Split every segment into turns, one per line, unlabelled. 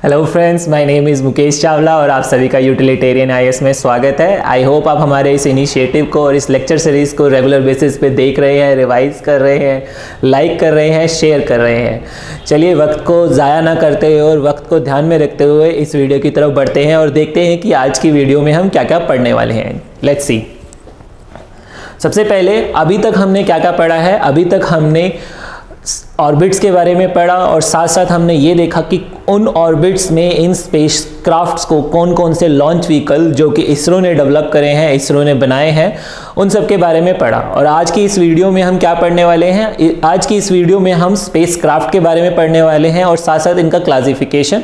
Hello friends, my name is Mukesh Chawla और आप सभी का यूटिलिटेरियन आईएएस में स्वागत है। आई होप आप हमारे इस इनिशिएटिव को और इस लेक्चर सीरीज़ को रेगुलर बेसिस पे देख रहे हैं, रिवाइज कर रहे हैं, लाइक कर रहे हैं, शेयर कर रहे हैं। चलिए वक्त को ज़ाया ना करते हुए और वक्त को ध्यान में रखते हुए इस वीडियो की तरफ बढ़ते हैं और देखते हैं कि आज की वीडियो में हम क्या क्या पढ़ने वाले हैं। Let's see. सबसे पहले अभी तक हमने क्या क्या पढ़ा है। अभी तक हमने ऑर्बिट्स के बारे में पढ़ा और साथ साथ हमने ये देखा कि उन ऑर्बिट्स में इन स्पेस क्राफ्ट्स को कौन कौन से लॉन्च व्हीकल जो कि इसरो ने डेवलप करे हैं, इसरो ने बनाए हैं, उन सब के बारे में पढ़ा। और आज की इस वीडियो में हम क्या पढ़ने वाले हैं? आज की इस वीडियो में हम स्पेस क्राफ्ट के बारे में पढ़ने वाले हैं और साथ साथ इनका classification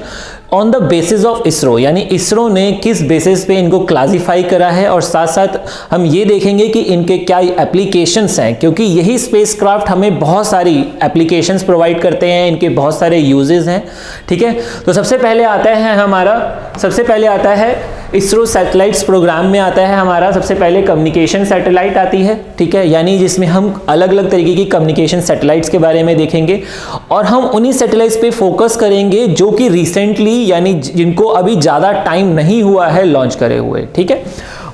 on the basis of ISRO, यानी इसरो ने किस बेसिस पे इनको क्लासिफाई करा है। और साथ साथ हम ये देखेंगे कि इनके क्या एप्लीकेशंस हैं, क्योंकि यही स्पेसक्राफ्ट हमें बहुत सारी एप्लीकेशंस प्रोवाइड करते हैं, इनके बहुत सारे यूजेस हैं। ठीक है, तो सबसे पहले आता है इसरो सैटेलाइट्स प्रोग्राम में आता है हमारा सबसे पहले कम्युनिकेशन सैटेलाइट आती है। ठीक है, यानी जिसमें हम अलग अलग तरीके की कम्युनिकेशन सैटेलाइट्स के बारे में देखेंगे और हम उन्हीं सैटेलाइट्स पे फोकस करेंगे जो कि रिसेंटली यानी जिनको अभी ज़्यादा टाइम नहीं हुआ है लॉन्च करे हुए। ठीक है,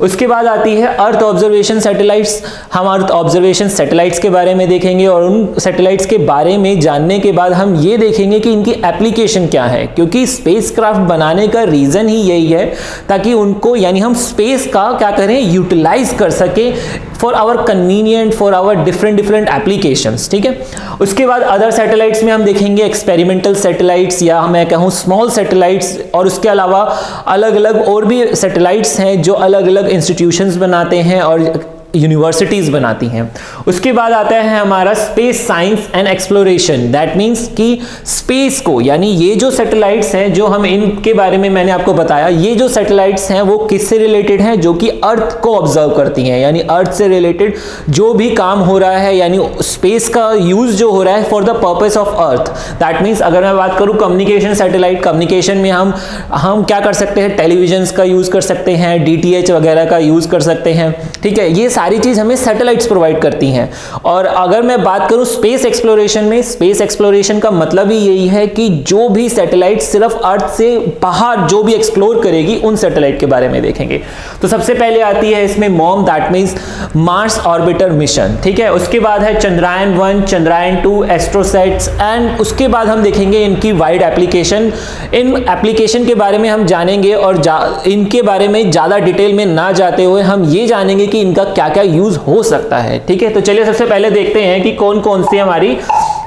उसके बाद आती है अर्थ ऑब्जर्वेशन सैटेलाइट्स। हम अर्थ ऑब्जर्वेशन सैटेलाइट्स के बारे में देखेंगे और उन सैटेलाइट्स के बारे में जानने के बाद हम ये देखेंगे कि इनकी एप्लीकेशन क्या है, क्योंकि स्पेसक्राफ्ट बनाने का रीज़न ही यही है ताकि उनको यानी हम स्पेस का क्या करें, यूटिलाइज कर सके for our convenient, for our different applications. ठीक है, उसके बाद अदर सैटेलाइट्स में हम देखेंगे एक्सपेरिमेंटल सैटेलाइट्स या मैं कहूँ स्मॉल सैटेलाइट्स, और उसके अलावा अलग अलग और भी सैटेलाइट्स हैं जो अलग अलग इंस्टीट्यूशंस बनाते हैं और यूनिवर्सिटीज़ बनाती हैं। उसके बाद आता है हमारा space science and exploration. That means कि स्पेस को यानी ये जो सैटेलाइट्स हैं जो हम इनके बारे में मैंने आपको बताया, ये जो सैटेलाइट्स हैं वो किससे रिलेटेड हैं? जो कि अर्थ को ऑब्जर्व करती हैं, यानी अर्थ से रिलेटेड जो भी काम हो रहा है, यानी स्पेस का यूज जो हो रहा है for the purpose of earth. That means अगर मैं बात करूँ कम्युनिकेशन सैटेलाइट, कम्युनिकेशन में हम क्या कर सकते हैं? टेलीविजन का यूज कर सकते हैं, DTH वगैरह का यूज कर सकते हैं। ठीक है, ये सारी चीज हमें सैटेलाइट्स प्रोवाइड करती हैं। और अगर मैं बात करूं स्पेस एक्सप्लोरेशन में, स्पेस एक्सप्लोरेशन का मतलब ही यही है कि जो भी सैटेलाइट सिर्फ अर्थ से बाहर जो भी एक्सप्लोर करेगी उन सैटेलाइट के बारे में देखेंगे। तो सबसे पहले आती है इसमें mom, that means Mars orbiter mission. ठीक है, उसके बाद है चंद्रयान 1, चंद्रयान 2, एस्ट्रोसैट्स, एंड उसके बाद हम देखेंगे इनकी वाइड एप्लीकेशन। इन एप्लीकेशन के बारे में हम जानेंगे और इनके बारे में ज्यादा डिटेल में ना जाते हुए हम ये जानेंगे कि इनका क्या क्या यूज हो सकता है। ठीक है, तो चलिए सबसे पहले देखते हैं कि कौन कौन सी हमारी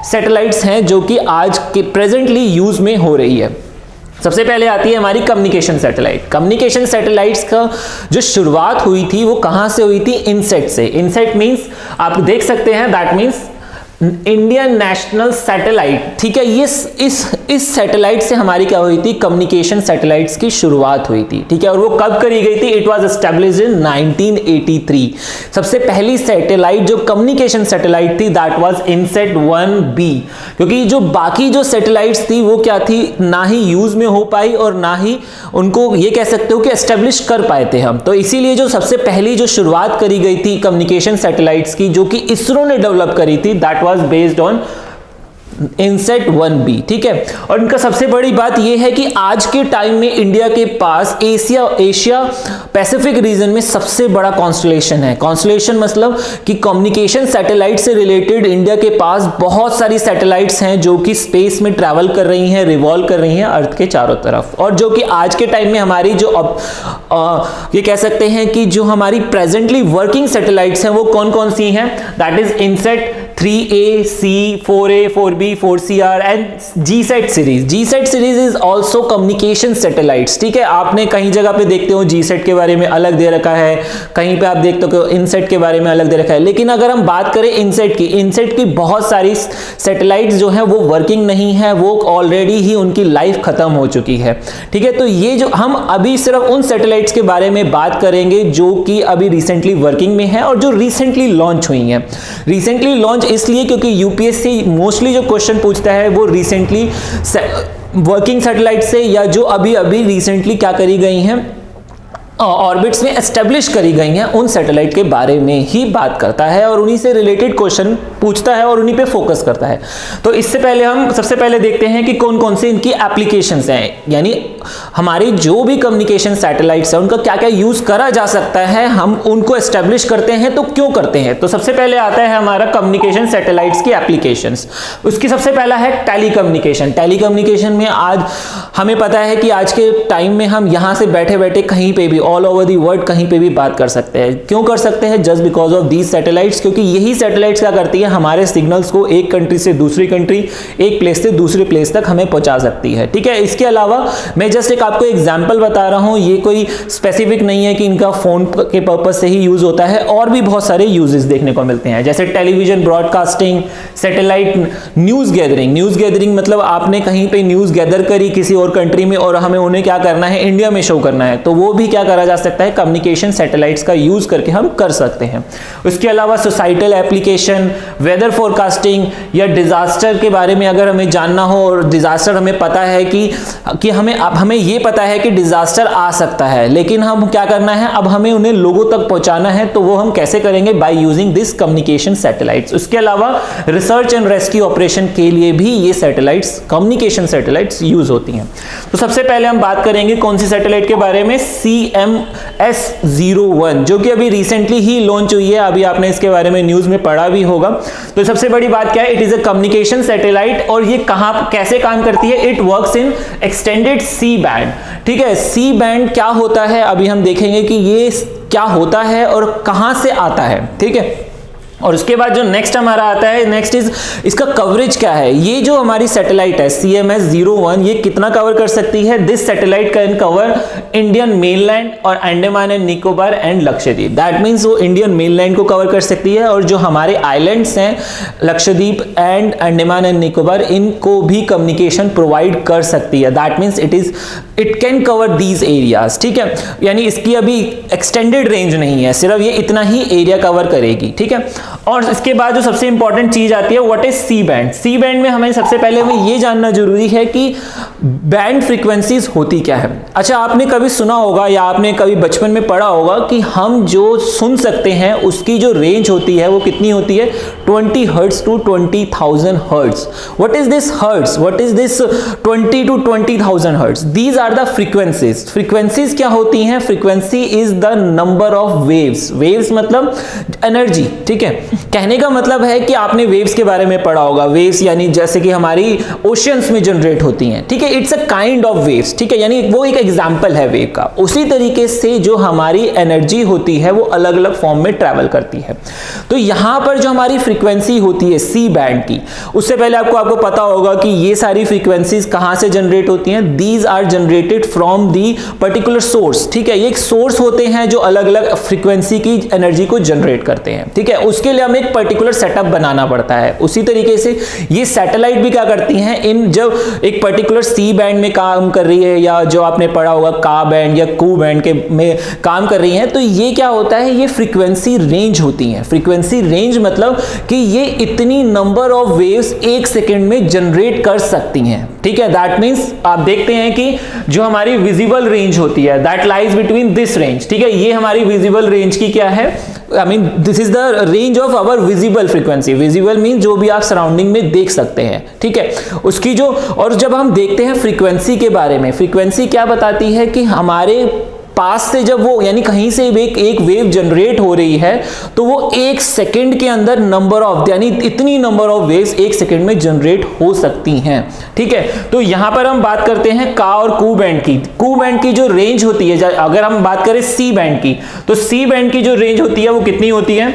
सैटेलाइट्स हैं जो कि आज के प्रेजेंटली यूज में हो रही है। सबसे पहले आती है हमारी कम्युनिकेशन सैटेलाइट। कम्युनिकेशन सैटेलाइट्स का जो शुरुआत हुई थी वो कहां से हुई थी? इनसेट से। इनसेट मींस आप देख सकते हैं, that means Indian national satellite. ठीक है, ये इस सैटेलाइट से हमारी क्या हुई थी? कम्युनिकेशन सैटेलाइट्स की शुरुआत हुई थी। ठीक है, और वो कब करी गई थी? It was established in 1983। सबसे पहली सैटेलाइट जो कम्युनिकेशन सैटेलाइट थी दैट वाज इनसेट 1B, क्योंकि जो बाकी जो सैटेलाइट्स थी वो क्या थी, ना ही यूज में हो पाई और ना ही उनको ये कह सकते हो कि एस्टैब्लिश कर पाए थे हम। तो इसीलिए जो सबसे पहली जो शुरुआत करी गई थी कम्युनिकेशन सैटेलाइट्स की, जो कि इसरो ने डेवलप करी थी, that was based on INSAT 1B। ठीक है, और इनका सबसे बड़ी बात यह है कि आज के टाइम में इंडिया के पास एशिया पैसिफिक रीजन में सबसे बड़ा कॉन्स्टलेशन है। कॉन्स्टलेशन मतलब कि कम्युनिकेशन सैटेलाइट से रिलेटेड इंडिया के पास बहुत सारी सैटेलाइट्स हैं जो कि स्पेस में ट्रैवल कर रही हैं, रिवॉल्व कर रही हैं अर्थ के चारों तरफ, और जो कि आज के टाइम में हमारी जो ये कह सकते हैं कि जो हमारी प्रेजेंटली वर्किंग सैटेलाइट्स हैं वो कौन कौन सी हैं? That is INSAT 3A, C, 4A, 4B, 4CR and GSAT series. GSAT series is also communication satellites. ठीक है, आपने कहीं जगह पे देखते हो GSAT के बारे में अलग दे रखा है, कहीं पे आप देखते हो इनसेट के बारे में अलग दे रखा है। लेकिन अगर हम बात करें इनसेट की बहुत सारी सैटेलाइट्स जो है वो वर्किंग नहीं है, वो ऑलरेडी ही उनकी लाइफ खत्म हो चुकी है। ठीक है, तो ये जो हम अभी सिर्फ उन सैटेलाइट्स के बारे में बात करेंगे जो कि अभी रिसेंटली वर्किंग में है और जो रिसेंटली लॉन्च हुई है। रिसेंटली लॉन्च इसलिए क्योंकि यूपीएससी मोस्टली जो क्वेश्चन पूछता है वो रिसेंटली वर्किंग सैटेलाइट से या जो अभी अभी रिसेंटली क्या करी गई हैं ऑर्बिट्स में एस्टेब्लिश करी गई हैं उन सैटेलाइट के बारे में ही बात करता है और उन्हीं से रिलेटेड क्वेश्चन पूछता है और उन्हीं पे फोकस करता है। तो इससे पहले हम सबसे पहले देखते हैं कि कौन कौन से इनकी एप्लीकेशंस हैं, यानी हमारी जो भी कम्युनिकेशन सैटेलाइट्स हैं उनका क्या क्या यूज करा जा सकता है, हम उनको एस्टेब्लिश करते हैं तो क्यों करते हैं। तो सबसे पहले आता है हमारा कम्युनिकेशन सैटेलाइट्स की एप्लीकेशंस। उसकी सबसे पहला है टेलीकम्युनिकेशन। टेलीकम्युनिकेशन में आज हमें पता है कि आज के टाइम में हम यहां से बैठे बैठे कहीं पे भी ऑल ओवर दी वर्ल्ड कहीं पे भी बात कर सकते हैं। क्यों कर सकते हैं? Just because of these satellites, क्योंकि यही सैटेलाइट्स क्या करती है, हमारे सिग्नल्स को एक कंट्री से दूसरी कंट्री, एक प्लेस से दूसरे प्लेस तक हमें पहुंचा सकती है। ठीक है, इसके अलावा मैं जस्ट एक आपको एग्जांपल बता रहा हूं, ये कोई स्पेसिफिक नहीं है कि इनका फोन के पर्पज से ही यूज होता है, और भी बहुत सारे यूजेस देखने को मिलते हैं, जैसे television broadcasting, satellite news gathering. News gathering मतलब आपने कहीं पे न्यूज गैदर करी किसी और कंट्री में और हमें उन्हें क्या करना है, इंडिया में शो करना है, तो वो भी क्या करा जा सकता है, कम्युनिकेशन सैटेलाइट्स का यूज करके हम कर सकते हैं। उसके अलावा सोसाइटल एप्लीकेशन, वेदर फोरकास्टिंग या डिजास्टर के बारे में अगर हमें जानना हो, और डिजास्टर हमें पता है कि हमें ये पता है कि डिजास्टर आ सकता है, लेकिन हम क्या करना है, अब हमें उन्हें लोगों तक पहुंचाना है, तो वो हम कैसे करेंगे, by using this communication satellites. उसके अलावा रिसर्च एंड रेस्क्यू ऑपरेशन के लिए भी ये सैटेलाइट्स, कम्युनिकेशन सैटेलाइट्स यूज होती हैं। तो सबसे पहले हम बात करेंगे कौन सी सैटेलाइट के बारे में, CMS-01, जो कि अभी रिसेंटली ही लॉन्च हुई है, अभी आपने इसके बारे में न्यूज में पढ़ा भी होगा। तो सबसे बड़ी बात क्या है, it is a communication satellite, और ये कैसे काम करती है, it works in extended C band. ठीक है, सी बैंड क्या होता है, अभी हम देखेंगे कि ये क्या होता है और कहां से आता है। ठीक है, और उसके बाद जो नेक्स्ट हमारा आता है, नेक्स्ट इज इसका कवरेज क्या है। ये जो हमारी सैटेलाइट है CMS-01, ये कितना कवर कर सकती है, this satellite can cover Indian mainland और Andaman and Nicobar and Lakshadweep. That means वो इंडियन मेनलैंड को कवर कर सकती है, और जो हमारे आइलैंड्स हैं लक्षद्वीप एंड अंडमान एंड निकोबार, इनको भी कम्युनिकेशन प्रोवाइड कर सकती है। That means it can cover these areas. ठीक है, यानी इसकी अभी एक्सटेंडेड रेंज नहीं है, सिर्फ ये इतना ही एरिया कवर करेगी। ठीक है, और इसके बाद जो सबसे इंपॉर्टेंट चीज आती है, what is C band. C band में हमें सबसे पहले हमें ये जानना जरूरी है कि बैंड फ्रीक्वेंसीज होती क्या है। अच्छा, आपने कभी सुना होगा या आपने कभी बचपन में पढ़ा होगा कि हम जो सुन सकते हैं उसकी जो रेंज होती है वो कितनी होती है, 20 hertz to 20,000 hertz. What is this hertz, what is this 20 to 20,000 hertz, these are the frequencies. Frequencies क्या होती हैं, frequency is the number of waves. Waves मतलब एनर्जी। ठीक है, कहने का मतलब है कि आपने वेव्स के बारे में पढ़ा होगा। वेव्स यानी जैसे कि हमारी ओशियंस में जनरेट होती हैं। ठीक है, it's a kind of waves. ठीक है, यानी वो एक एग्जांपल है वेव का। उसी तरीके से जो हमारी एनर्जी होती है वो अलग अलग फॉर्म में ट्रैवल करती है। तो यहां पर जो हमारी फ्रीक्वेंसी होती है सी बैंड की, उससे पहले आपको पता होगा कि ये सारी फ्रीक्वेंसीज कहां से जनरेट होती हैं, these are generated from the particular source. ठीक है, ये एक सोर्स होते हैं जो अलग अलग फ्रीक्वेंसी की एनर्जी को जनरेट करते हैं। ठीक है, उसके लिए हमें एक पर्टिकुलर सेटअप बनाना पड़ता है। उसी तरीके से ये सैटेलाइट भी क्या करती हैं, इन जब एक पर्टिकुलर सी बैंड में काम कर रही है, या जो आपने पढ़ा होगा का बैंड या कू बैंड के में काम कर रही हैं, तो ये क्या होता है, ये फ्रीक्वेंसी रेंज होती है। फ्रीक्वेंसी रेंज मतलब कि ये इतनी नंबर ऑफ वेव्स एक सेकेंड में जनरेट कर सकती हैं। ठीक है, दैट मीन्स आप देखते हैं कि जो हमारी विजिबल रेंज होती है, that lies between this range. ठीक है, ये हमारी विजिबल रेंज की क्या है, I mean this is the range of our visible frequency. Visible mean जो भी आप सराउंडिंग में देख सकते हैं। ठीक है, उसकी जो, और जब हम देखते हैं फ्रीक्वेंसी के बारे में, फ्रीक्वेंसी क्या बताती है कि हमारे पास से जब वो, यानी कहीं से एक वेव जनरेट हो रही है, तो वो एक सेकंड के अंदर नंबर ऑफ, यानी इतनी नंबर ऑफ वेव्स एक सेकंड में जनरेट हो सकती हैं। ठीक है, तो यहां पर हम बात करते हैं का और कू बैंड की। कू बैंड की जो रेंज होती है, अगर हम बात करें सी बैंड की, तो सी बैंड की जो रेंज होती है वो कितनी होती है,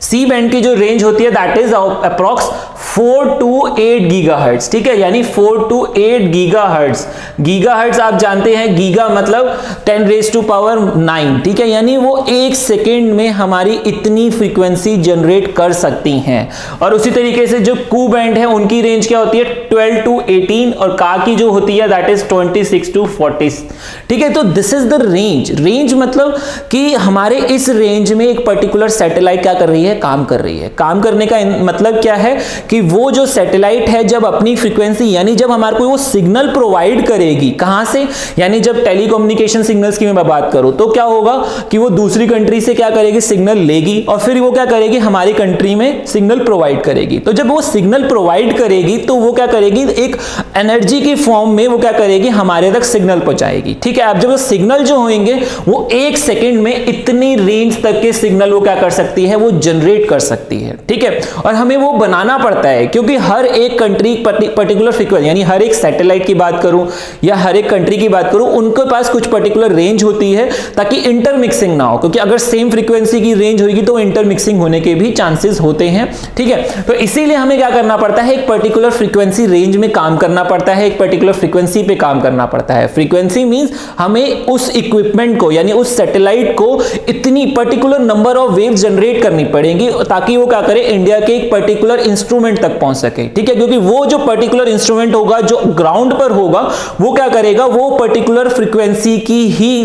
सी बैंड की जो रेंज होती है that is approx 4 to 8 gigahertz. ठीक है, यानी 4 to 8 गीगाहर्ट्ज। गीगाहर्ट्ज आप जानते हैं, गीगा मतलब 10⁹9। ठीक है, यानी वो एक सेकेंड में हमारी इतनी फ्रीक्वेंसी जनरेट कर सकती हैं। और उसी तरीके से जो कू बैंड है उनकी रेंज क्या होती है, 12 to 18, और का की जो होती है दैट इज 26 to 40। ठीक है, तो this is the range. Range मतलब कि हमारे इस रेंज में एक पर्टिकुलर सैटेलाइट क्या कर रही है, काम कर रही है। काम करने का मतलब क्या है कि वो जो सैटेलाइट है जब अपनी फ्रीक्वेंसी यानी जब हमारे को वो सिग्नल प्रोवाइड करेगी, कहां से, यानी जब टेलीकम्युनिकेशन सिग्नल्स की मैं बात करूं तो क्या होगा कि वो दूसरी कंट्री से क्या करेगी, सिग्नल लेगी और फिर वो क्या करेगी, हमारी कंट्री में सिग्नल प्रोवाइड करेगी। तो जब वो सिग्नल प्रोवाइड करेगी तो वो क्या करेगी, एक एनर्जी की फॉर्म में वो क्या करेगी, हमारे तक सिग्नल पहुंचाएगी। ठीक है, अब जब वो सिग्नल जो होंगे वो 1 सेकंड में इतनी रेंज तक के सिग्नल वो क्या कर सकती है, वो जनरेट कर सकती है। ठीक है, और हमें वो बनाना पड़ता है क्योंकि हर एक कंट्री पर्टिकुलर फ्रीक्वेंसी, यानी हर एक सैटेलाइट की बात करूं या हर एक कंट्री की बात करूं, उनके पास कुछ पर्टिकुलर रेंज होती है ताकि इंटरमिक्सिंग ना हो, क्योंकि अगर सेम फ्रीक्वेंसी की रेंज होगी तो इंटरमिक्सिंग होने के भी चांसेस होते हैं। ठीक है, तो इसीलिए हमें क्या करना पड़ता है, एक पर्टिकुलर फ्रीक्वेंसी रेंज में काम करना पड़ता है, एक पर्टिकुलर फ्रीक्वेंसी पे काम करना पड़ता है। फ्रीक्वेंसी मींस हमें उस इक्विपमेंट को यानी उस सैटेलाइट को इतनी particular number of waves generate करनी पड़ेगी ताकि वो क्या करे, इंडिया के एक पर्टिकुलर इंस्ट्रूमेंट तक पहुंच सके। ठीक है, क्योंकि वो जो पर्टिकुलर इंस्ट्रूमेंट होगा जो ग्राउंड पर होगा वो क्या करेगा, वो पर्टिकुलर फ्रीक्वेंसी की ही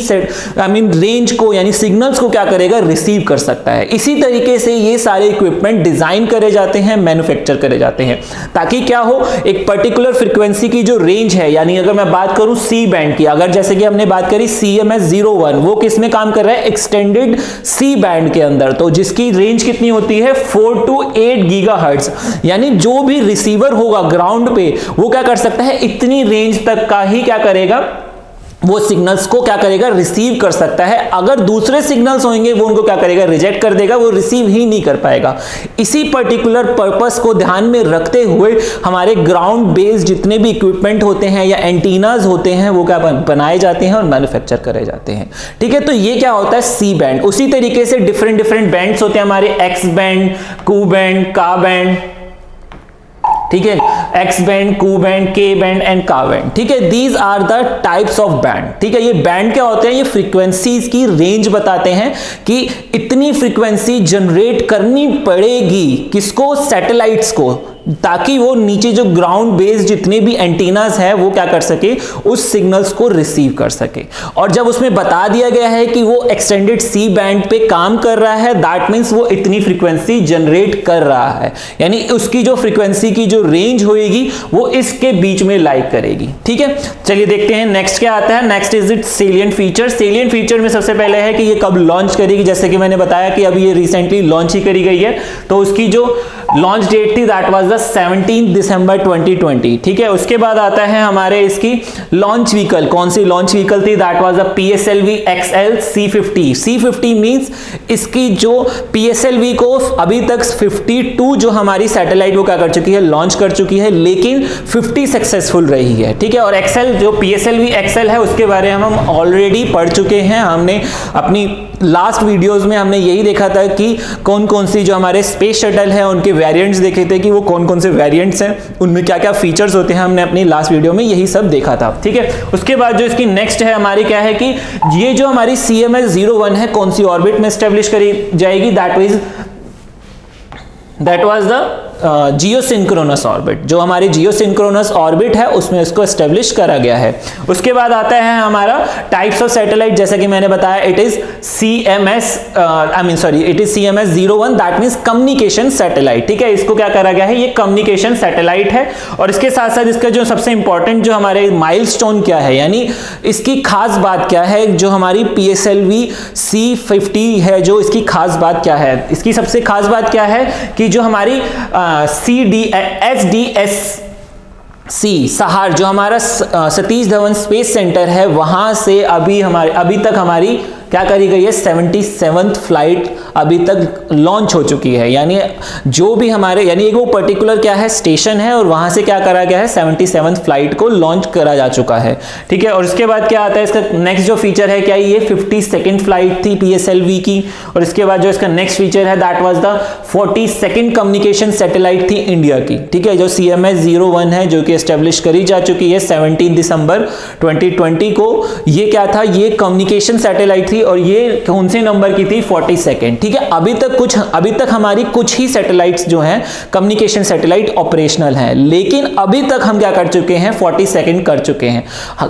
रेंज को यानी सिग्नल्स को क्या करेगा, रिसीव कर सकता है। इसी तरीके से ये सारे इक्विपमेंट डिजाइन करे जाते हैं, मैन्युफैक्चर करे जाते हैं ताकि क्या हो, एक पर्टिकुलर फ्रीक्वेंसी की जो रेंज है, यानी अगर मैं बात करूं सी बैंड की, अगर जैसे कि हमने बात करी CMS-01, वो किस में काम कर रहा है, एक्सटेंडेड सी बैंड के अंदर, तो जिसकी रेंज कितनी होती है 4 to 8 गीगाहर्ट्ज, यानी जो भी रिसीवर होगा ग्राउंड पे वो क्या कर सकता है, इतनी रेंज तक का ही क्या करेगा, वो सिग्नल्स को क्या करेगा, रिसीव कर सकता है। अगर दूसरे सिग्नल्स होंगे वो उनको क्या करेगा, रिजेक्ट कर देगा, वो रिसीव ही नहीं कर पाएगा। इसी पर्टिकुलर पर्पस को ध्यान में रखते हुए हमारे ग्राउंड बेस्ड जितने भी इक्विपमेंट होते हैं या एंटीनाज होते हैं वो क्या बनाए जाते हैं और मैन्युफैक्चर करे जाते हैं। ठीक है, तो ये क्या होता है, सी बैंड। उसी तरीके से डिफरेंट बैंड्स होते हैं हमारे, X band, Ku band, Ka band. ठीक है, X band, Ku band, K band and Ka band. ठीक है, these are the types of band. ठीक है, ये बैंड क्या होते हैं, ये फ्रीक्वेंसीज की रेंज बताते हैं कि इतनी फ्रीक्वेंसी जनरेट करनी पड़ेगी किसको, सैटेलाइट्स को, ताकि वो नीचे जो ग्राउंड बेस्ड जितने भी एंटीनास है वो क्या कर सके, उस सिग्नल्स को रिसीव कर सके। और जब उसमें बता दिया गया है कि वो एक्सटेंडेड सी बैंड पे काम कर रहा है, दैट मींस वो इतनी फ्रीक्वेंसी जनरेट कर रहा है, यानी उसकी जो फ्रीक्वेंसी की जो रेंज होएगी वो इसके बीच में लाइक करेगी। ठीक है, चलिए देखते हैं नेक्स्ट क्या आता है। Next is it salient feature. Salient feature में सबसे पहले है कि ये कब लॉन्च करेगी, जैसे कि मैंने बताया कि अभी ये रिसेंटली लॉन्च ही करी गई है, तो उसकी जो लॉन्च डेट थी दैट वाज द 17 दिसंबर 2020। ठीक है, उसके बाद आता है हमारे इसकी लॉन्च व्हीकल। कौन सी लॉन्च व्हीकल थी, that was the PSLV XL C50। C50 means इसकी जो PSLV को अभी तक 52 जो हमारी सैटेलाइट वो क्या कर चुकी है, लॉन्च कर चुकी है, लेकिन 50 सक्सेसफुल रही है। ठीक है, और XL जो PSLV XL है उसके बारे में हम ऑलरेडी पढ़ चुके हैं। हमने अपनी लास्ट वीडियोस में हमने यही देखा था कि कौन कौन सी जो हमारे स्पेस शटल है उनके वेरिएंट्स देखे थे कि वो कौन कौन से वेरिएंट्स हैं, उनमें क्या क्या फीचर्स होते हैं, हमने अपनी लास्ट वीडियो में यही सब देखा था। ठीक है, उसके बाद जो इसकी नेक्स्ट है हमारी क्या है कि ये जो हमारी CMS-01 है कौन सी ऑर्बिट में एस्टेब्लिश करी जाएगी, that was the geosynchronous orbit. जो हमारी जियोसिंक्रोनस ऑर्बिट है उसमें इसको एस्टेब्लिश करा गया है। उसके बाद आता है हमारा टाइप्स ऑफ सैटेलाइट, जैसा कि मैंने बताया it is CMS-01, that means communication satellite. ठीक है, इसको क्या करा गया है, ये कम्युनिकेशन सैटेलाइट है। और इसके साथ साथ इसका जो सबसे इंपॉर्टेंट जो हमारे माइलस्टोन क्या है, यानी इसकी खास बात क्या है, जो हमारी PSLV C50 है, जो इसकी खास बात क्या है, इसकी सबसे खास बात क्या है कि जो हमारी SDSC सहार जो हमारा सतीश धवन स्पेस सेंटर है, वहां से अभी तक हमारी क्या करी गई है, 77th फ्लाइट अभी तक लॉन्च हो चुकी है। यानी जो भी हमारे यानी एक वो पर्टिकुलर क्या है स्टेशन है और वहां से क्या करा गया है, 77th फ्लाइट को लॉन्च करा जा चुका है। ठीक है, और उसके बाद क्या आता है इसका नेक्स्ट जो फीचर है, क्या ये 52nd फ्लाइट थी PSLV की। और इसके बाद जो इसका नेक्स्ट फीचर है that was the 42nd communication satellite थी इंडिया की। ठीक है, जो CMS-01 है जो कि एस्टेब्लिश करी जा चुकी है 17 दिसंबर 2020 को। ये क्या था, ये कम्युनिकेशन सैटेलाइट थी और ये कौन से नंबर की थी, 42nd। ठीक है। अभी तक हमारी कुछ ही सैटेलाइट्स जो हैं कम्युनिकेशन सैटेलाइट ऑपरेशनल हैं, लेकिन अभी तक हम क्या कर चुके हैं, 40 सेकंड कर चुके हैं।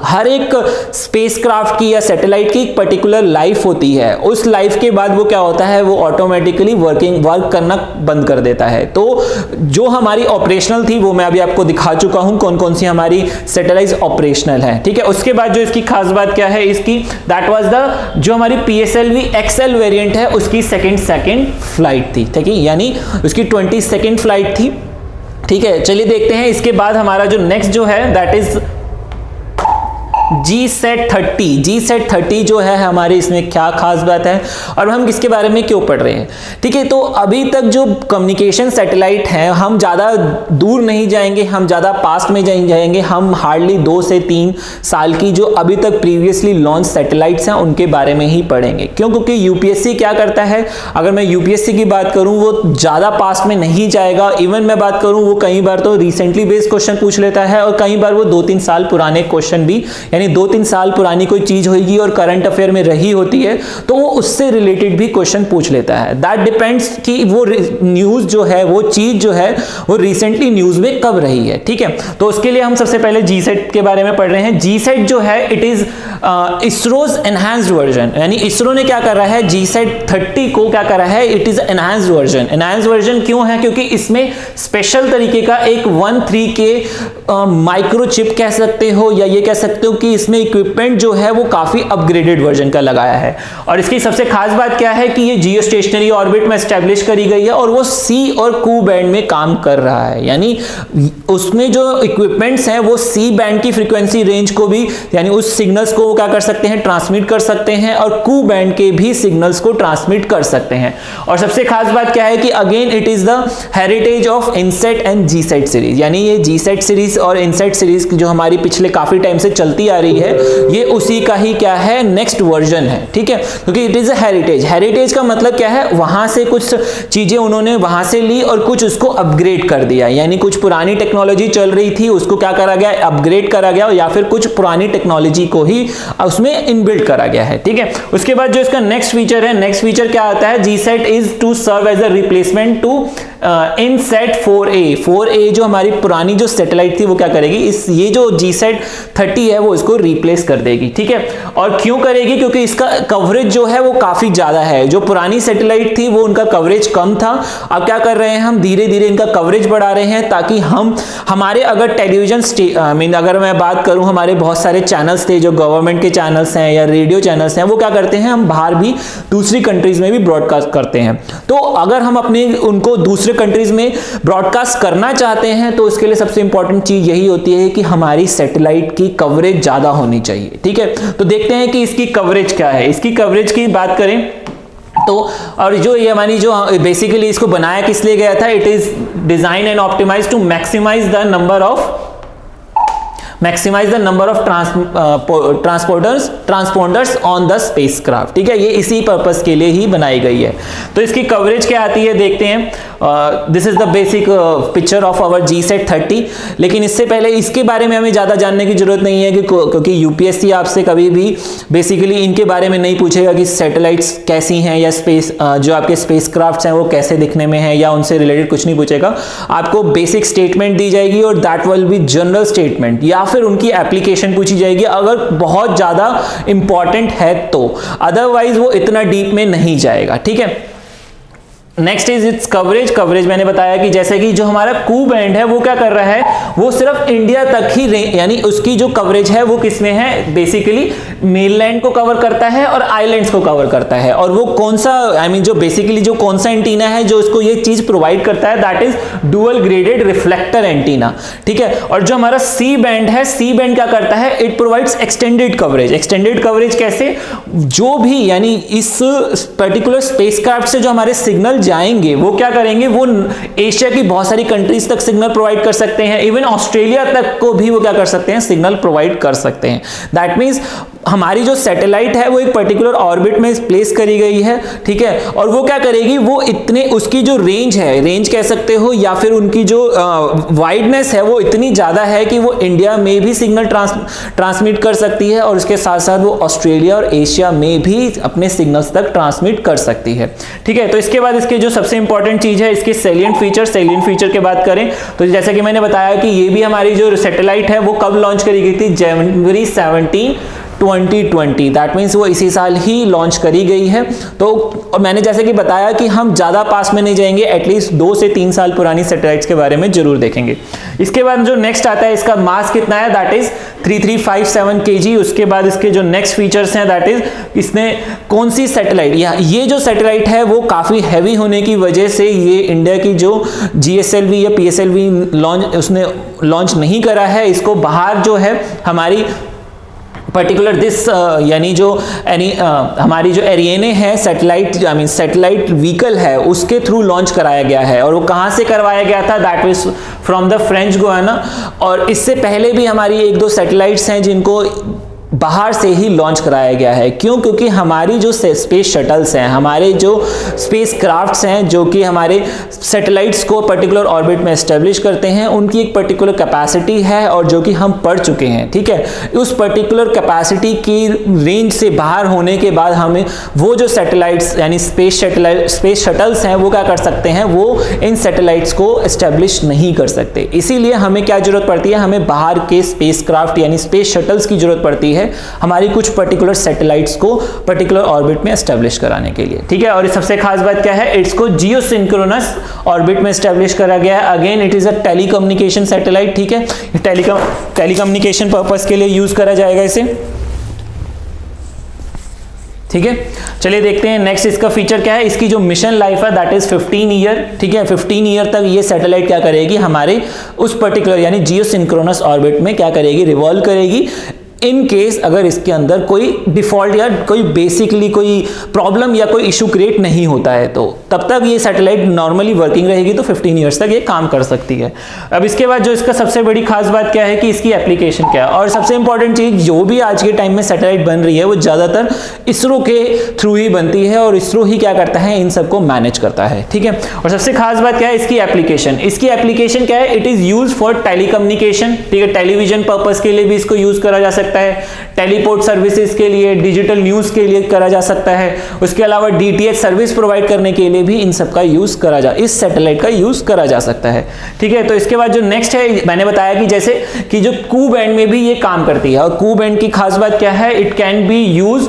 हर एक स्पेसक्राफ्ट की या सैटेलाइट की एक पर्टिकुलर लाइफ होती है, उस लाइफ के बाद वो क्या होता है, वो ऑटोमेटिकली वर्क करना बंद कर देता है। तो जो हमारी ऑपरेशनल थी वो मैं अभी आपको दिखा चुका हूं कौन कौन सी हमारी सैटेलाइट्स ऑपरेशनल है, ठीक है। उसके बाद जो इसकी खास बात क्या है इसकी, दैट वाज द जो हमारी PSLV XL वेरिएंट है उसकी सेकंड फ्लाइट थी, ठीक है, यानी उसकी 20 सेकंड फ्लाइट थी, ठीक है। चलिए देखते हैं इसके बाद हमारा जो नेक्स्ट जो है दैट इज GSAT 30 जो है हमारे, इसमें क्या खास बात है और हम किसके बारे में क्यों पढ़ रहे हैं, ठीक है। तो अभी तक जो कम्युनिकेशन सैटेलाइट हैं, हम ज़्यादा दूर नहीं जाएंगे, हम ज़्यादा पास्ट में जाएंगे, हम हार्डली 2 से 3 साल की जो अभी तक प्रीवियसली लॉन्च सैटेलाइट्स हैं उनके बारे में ही पढ़ेंगे। क्यों? क्योंकि यूपीएससी क्या करता है, अगर मैं यूपीएससी की बात करूँ वो ज़्यादा पास्ट में नहीं जाएगा, इवन मैं बात करूँ वो कई बार तो रिसेंटली बेस्ड क्वेश्चन पूछ लेता है और कई बार वो 2-3 साल पुराने क्वेश्चन भी, यानी 2-3 साल पुरानी कोई चीज होगी और करंट अफेयर में रही होती है तो वो उससे रिलेटेड भी क्वेश्चन पूछ लेता है। दैट डिपेंड्स कि वो न्यूज जो है, वो चीज जो है वो रिसेंटली न्यूज में कब रही है, ठीक है। तो उसके लिए हम सबसे पहले GSAT के बारे में पढ़ रहे हैं। GSAT जो है it is ISRO's enhanced version, यानी इसरो ने क्या कर रहा है, GSAT 30 को क्या कर रहा है, it is enhanced version. Enhanced version क्यों है? क्योंकि इसमें स्पेशल तरीके का एक 13K माइक्रोचिप कह सकते हो या ये कह सकते हो कि इसमें इक्विपमेंट जो है वो काफी अपग्रेडेड वर्जन का लगाया है। और इसकी सबसे खास बात क्या है कि ये जियो स्टेशनरी ऑर्बिट में एस्टेब्लिश करी गई है और वो C और Q बैंड में काम कर रहा है, यानी उसमें जो इक्विपमेंट्स हैं वो C बैंड की फ्रीक्वेंसी रेंज को भी, यानी उस सिग्नल्स को क्या कर सकते हैं, ट्रांसमिट कर सकते हैं और Q बैंड के भी सिग्नल्स को ट्रांसमिट कर सकते हैं। और सबसे खास बात क्या है कि again it is the heritage of INSAT and GSAT series, यानी ये GSAT सीरीज और इनसेट सीरीज जो हमारी पिछले काफी टाइम से चलती आ रही है, ये उसी का ही क्या है, नेक्स्ट वर्जन है, ठीक है। क्योंकि it is a heritage. Heritage का मतलब क्या है, वहां से कुछ चीजें उन्होंने वहां से ली और कुछ उसको अपग्रेड कर दिया, यानी कुछ पुरानी टेक्नोलॉजी चल रही थी उसको क्या करा गया, अपग्रेड करा गया, या फिर कुछ पुरानी टेक्नोलॉजी को ही उसमें इनबिल्ट करा गया है, ठीक है। उसके बाद जो इसका नेक्स्ट फीचर है, नेक्स्ट फीचर क्या आता है, GSAT is to serve as a replacement to INSAT 4A जो हमारी पुरानी जो सैटेलाइट थी वो क्या करेगी, ये जो GSAT 30 है वो इसको रिप्लेस कर देगी, ठीक है। और क्यों करेगी? क्योंकि इसका कवरेज जो है वो काफी ज्यादा है। जो पुरानी सैटेलाइट थी वो उनका कवरेज कम था, अब क्या कर रहे हैं हम, धीरे धीरे इनका कवरेज बढ़ा रहे हैं ताकि हम हमारे अगर टेलीविजन अगर मैं बात करूं, हमारे बहुत सारे चैनल्स थे जो गवर्नमेंट के चैनल्स हैं या रेडियो चैनल्स हैं, वो क्या करते हैं, हम बाहर भी दूसरी कंट्रीज में भी ब्रॉडकास्ट करते हैं। तो अगर हम अपने उनको दूसरे कंट्रीज में ब्रॉडकास्ट करना चाहते हैं तो उसके लिए सबसे इंपॉर्टेंट चीज यही होती है कि हमारी सैटेलाइट की कवरेज ज्यादा होनी चाहिए, ठीक है। तो देखते हैं कि इसकी कवरेज क्या है। इसकी कवरेज की बात करें तो, और जो ये हमारी जो बेसिकली इसको बनाया किस लिए गया था, it is design and optimise to maximise the number of transponders on the spacecraft, ठीक है। ये इसी पर्पस के लिए ही बनाई गई है। तो इसकी कवरेज क्या आती है देखते हैं। This is the basic picture of our GSAT 30। लेकिन इससे पहले इसके बारे में हमें ज्यादा जानने की जरूरत नहीं है क्योंकि यूपीएससी आपसे कभी भी बेसिकली इनके बारे में नहीं पूछेगा कि सैटेलाइट्स कैसी हैं या स्पेस जो आपके स्पेसक्राफ्ट्स हैं वो कैसे दिखने में है, या उनसे रिलेटेड कुछ नहीं पूछेगा। आपको बेसिक स्टेटमेंट दी जाएगी और that will be general statement, या फिर उनकी एप्लीकेशन पूछी जाएगी अगर बहुत ज्यादा इंपॉर्टेंट है तो, अदरवाइज वो इतना डीप में नहीं जाएगा, ठीक है। Next is it's coverage. Coverage मैंने बताया कि जैसे कि जो हमारा Q बैंड है वो क्या कर रहा है, वो सिर्फ इंडिया तक ही, यानी उसकी जो कवरेज है वो किसमें है, बेसिकली मेनलैंड को कवर करता है और आइलैंड्स को कवर करता है। और वो कौन सा जो बेसिकली जो कौन सा एंटीना है जो उसको ये चीज प्रोवाइड करता है, that is dual graded reflector antenna, ठीक है। और जो हमारा C बैंड है, C बैंड क्या करता है, it provides extended coverage. Extended coverage कैसे, जो भी यानी इस पर्टिकुलर स्पेसक्राफ्ट से जो हमारे सिग्नल जाएंगे वो क्या करेंगे, वो एशिया की बहुत सारी कंट्रीज तक सिग्नल प्रोवाइड कर सकते हैं, इवन ऑस्ट्रेलिया तक को भी वो क्या कर सकते हैं, सिग्नल प्रोवाइड कर सकते हैं। दैट मींस हमारी जो सैटेलाइट है वो एक पर्टिकुलर ऑर्बिट में प्लेस करी गई है, ठीक है, और वो क्या करेगी, वो इतने उसकी जो रेंज है, रेंज कह सकते हो, या फिर उनकी जो वाइडनेस है वो इतनी ज़्यादा है कि वो इंडिया में भी सिग्नल ट्रांसमिट कर सकती है और उसके साथ साथ वो ऑस्ट्रेलिया और एशिया में भी अपने सिग्नल्स तक ट्रांसमिट कर सकती है, ठीक है। तो इसके बाद इसके जो सबसे इंपॉर्टेंट चीज़ है इसके सैलिएंट फीचर की बात करें तो जैसा कि मैंने बताया कि ये भी हमारी जो सैटेलाइट है वो कब लॉन्च करी गई थी, जनवरी 17, 2020, दैट मीन्स वो इसी साल ही लॉन्च करी गई है। तो और मैंने जैसे कि बताया कि हम ज़्यादा पास में नहीं जाएंगे, एटलीस्ट 2 से 3 साल पुरानी सैटेलाइट्स के बारे में जरूर देखेंगे। इसके बाद जो नेक्स्ट आता है इसका मास कितना है, दैट इज 3357 kg। उसके बाद इसके जो नेक्स्ट फीचर्स हैं दैट इज इसने कौन सी सैटेलाइट, ये जो सैटेलाइट है वो काफ़ी हैवी होने की वजह से ये इंडिया की जो GSLV या PSLV उसने लॉन्च नहीं करा है, इसको बाहर जो है हमारी पर्टिकुलर यानी जो हमारी जो एरियने है सैटेलाइट व्हीकल है उसके थ्रू लॉन्च कराया गया है। और वो कहाँ से करवाया गया था, that is from the French Guiana. और इससे पहले भी हमारी 1-2 सैटेलाइट्स हैं जिनको बाहर से ही लॉन्च कराया गया है। क्यों? क्योंकि हमारी जो स्पेस शटल्स हैं, हमारे जो स्पेस क्राफ्ट्स हैं जो कि हमारे सैटेलाइट्स को पर्टिकुलर ऑर्बिट में एस्टेब्लिश करते हैं, उनकी एक पर्टिकुलर कैपेसिटी है और जो कि हम पढ़ चुके हैं, ठीक है। उस पर्टिकुलर कैपेसिटी की रेंज से बाहर होने के बाद हमें वो जो सैटेलाइट्स यानी स्पेस शटल्स हैं वो क्या कर सकते हैं, वो इन सैटेलाइट्स को एस्टेब्लिश नहीं कर सकते। इसीलिए हमें क्या जरूरत पड़ती है, हमें बाहर के स्पेस क्राफ्ट यानी स्पेस शटल्स की जरूरत पड़ती है हमारी कुछ पर्टिकुलर सैटेलाइट्स को पर्टिकुलर ऑर्बिट में एस्टेब्लिश कराने के लिए, ठीक है। और सबसे खास बात क्या है, इसको जियोसिंक्रोनस ऑर्बिट में एस्टेब्लिश करा गया है। Again it is a telecommunication satellite, ठीक है। टेलीकम्युनिकेशन पर्पस के लिए यूज करा जाएगा इसे, ठीक है। चलिए देखते हैं नेक्स्ट इसका फीचर क्या है। इसकी जो मिशन लाइफ है दैट इज 15 ईयर, ठीक है। 15 ईयर तक ये सैटेलाइट क्या करेगी, हमारे उस पर्टिकुलर यानी जियोसिंक्रोनस ऑर्बिट में क्या करेगी, रिवॉल्व करेगी। इन केस अगर इसके अंदर कोई डिफॉल्ट या कोई बेसिकली कोई प्रॉब्लम या कोई इशू क्रिएट नहीं होता है तो तब तक ये सैटेलाइट नॉर्मली वर्किंग रहेगी, तो 15 ईयर्स तक ये काम कर सकती है। अब इसके बाद जो इसका सबसे बड़ी खास बात क्या है कि इसकी एप्लीकेशन क्या है। और सबसे इंपॉर्टेंट चीज, जो भी आज के टाइम में सैटेलाइट बन रही है वो ज्यादातर इसरो के थ्रू ही बनती है और इसरो ही क्या करता है, इन सबको मैनेज करता है, ठीक है। और सबसे खास बात क्या है, इसकी एप्लीकेशन क्या है, it is use for telecommunication, ठीक है। टेलीविजन पर्पस के लिए भी इसको यूज करा जा सकता है, टेलीपोर्ट सर्विसेज के लिए, डिजिटल न्यूज के लिए करा जा सकता है, उसके अलावा DTH सर्विस प्रोवाइड करने के लिए भी इन सब का यूज इस सैटेलाइट का यूज करा जा सकता है, ठीक है। तो इसके बाद जो नेक्स्ट है, मैंने बताया कि जैसे कि जो कू बैंड में भी ये काम करती है। और कू बैंड की खास बात क्या है, इट कैन बी यूज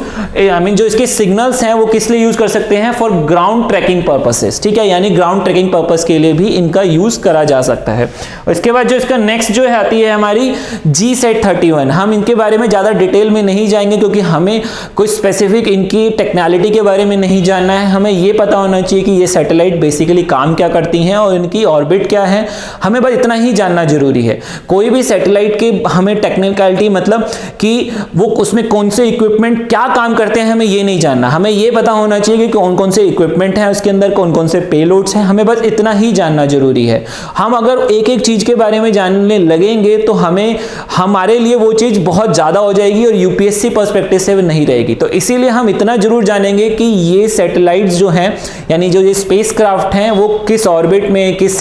जो इसके सिग्नल्स हैं वो किस लिए यूज कर सकते हैं, फॉर ग्राउंड ट्रैकिंग पर्पसेस, ठीक है। यानी ग्राउंड ट्रैकिंग पर्पस के लिए भी इनका यूज करा जा सकता है। और इसके बाद जो इसका नेक्स्ट जो है आती है हमारी GSAT-31। हम इनके बारे में ज्यादा डिटेल में नहीं जाएंगे क्योंकि हमें कोई स्पेसिफिक इनकी टेक्नोलॉजी के बारे में नहीं जानना है। हमें ये पता होना चाहिए कि ये सैटेलाइट बेसिकली काम क्या करती हैं और इनकी ऑर्बिट क्या है, हमें बस इतना ही जानना जरूरी है। कोई भी सैटेलाइट के हमें टेक्निकलिटी मतलब कि वो उसमें कौन से इक्विपमेंट क्या काम करते हैं हमें ये नहीं जानना। हमें ये पता होना चाहिए कि कौन कौन से इक्विपमेंट हैं उसके अंदर, कौन कौन से पेलोड्स हैं, हमें बस इतना ही जानना जरूरी है। हम अगर एक एक चीज के बारे में जानने लगेंगे तो हमारे लिए वो चीज बहुत ज्यादा हो जाएगी और UPSC पर्सपेक्टिव से नहीं रहेगी। तो इसीलिए हम इतना जरूर जानेंगे कि ये सैटेलाइट्स जो हैं यानी जो ये स्पेस क्राफ्ट हैं वो किस ऑर्बिट में किस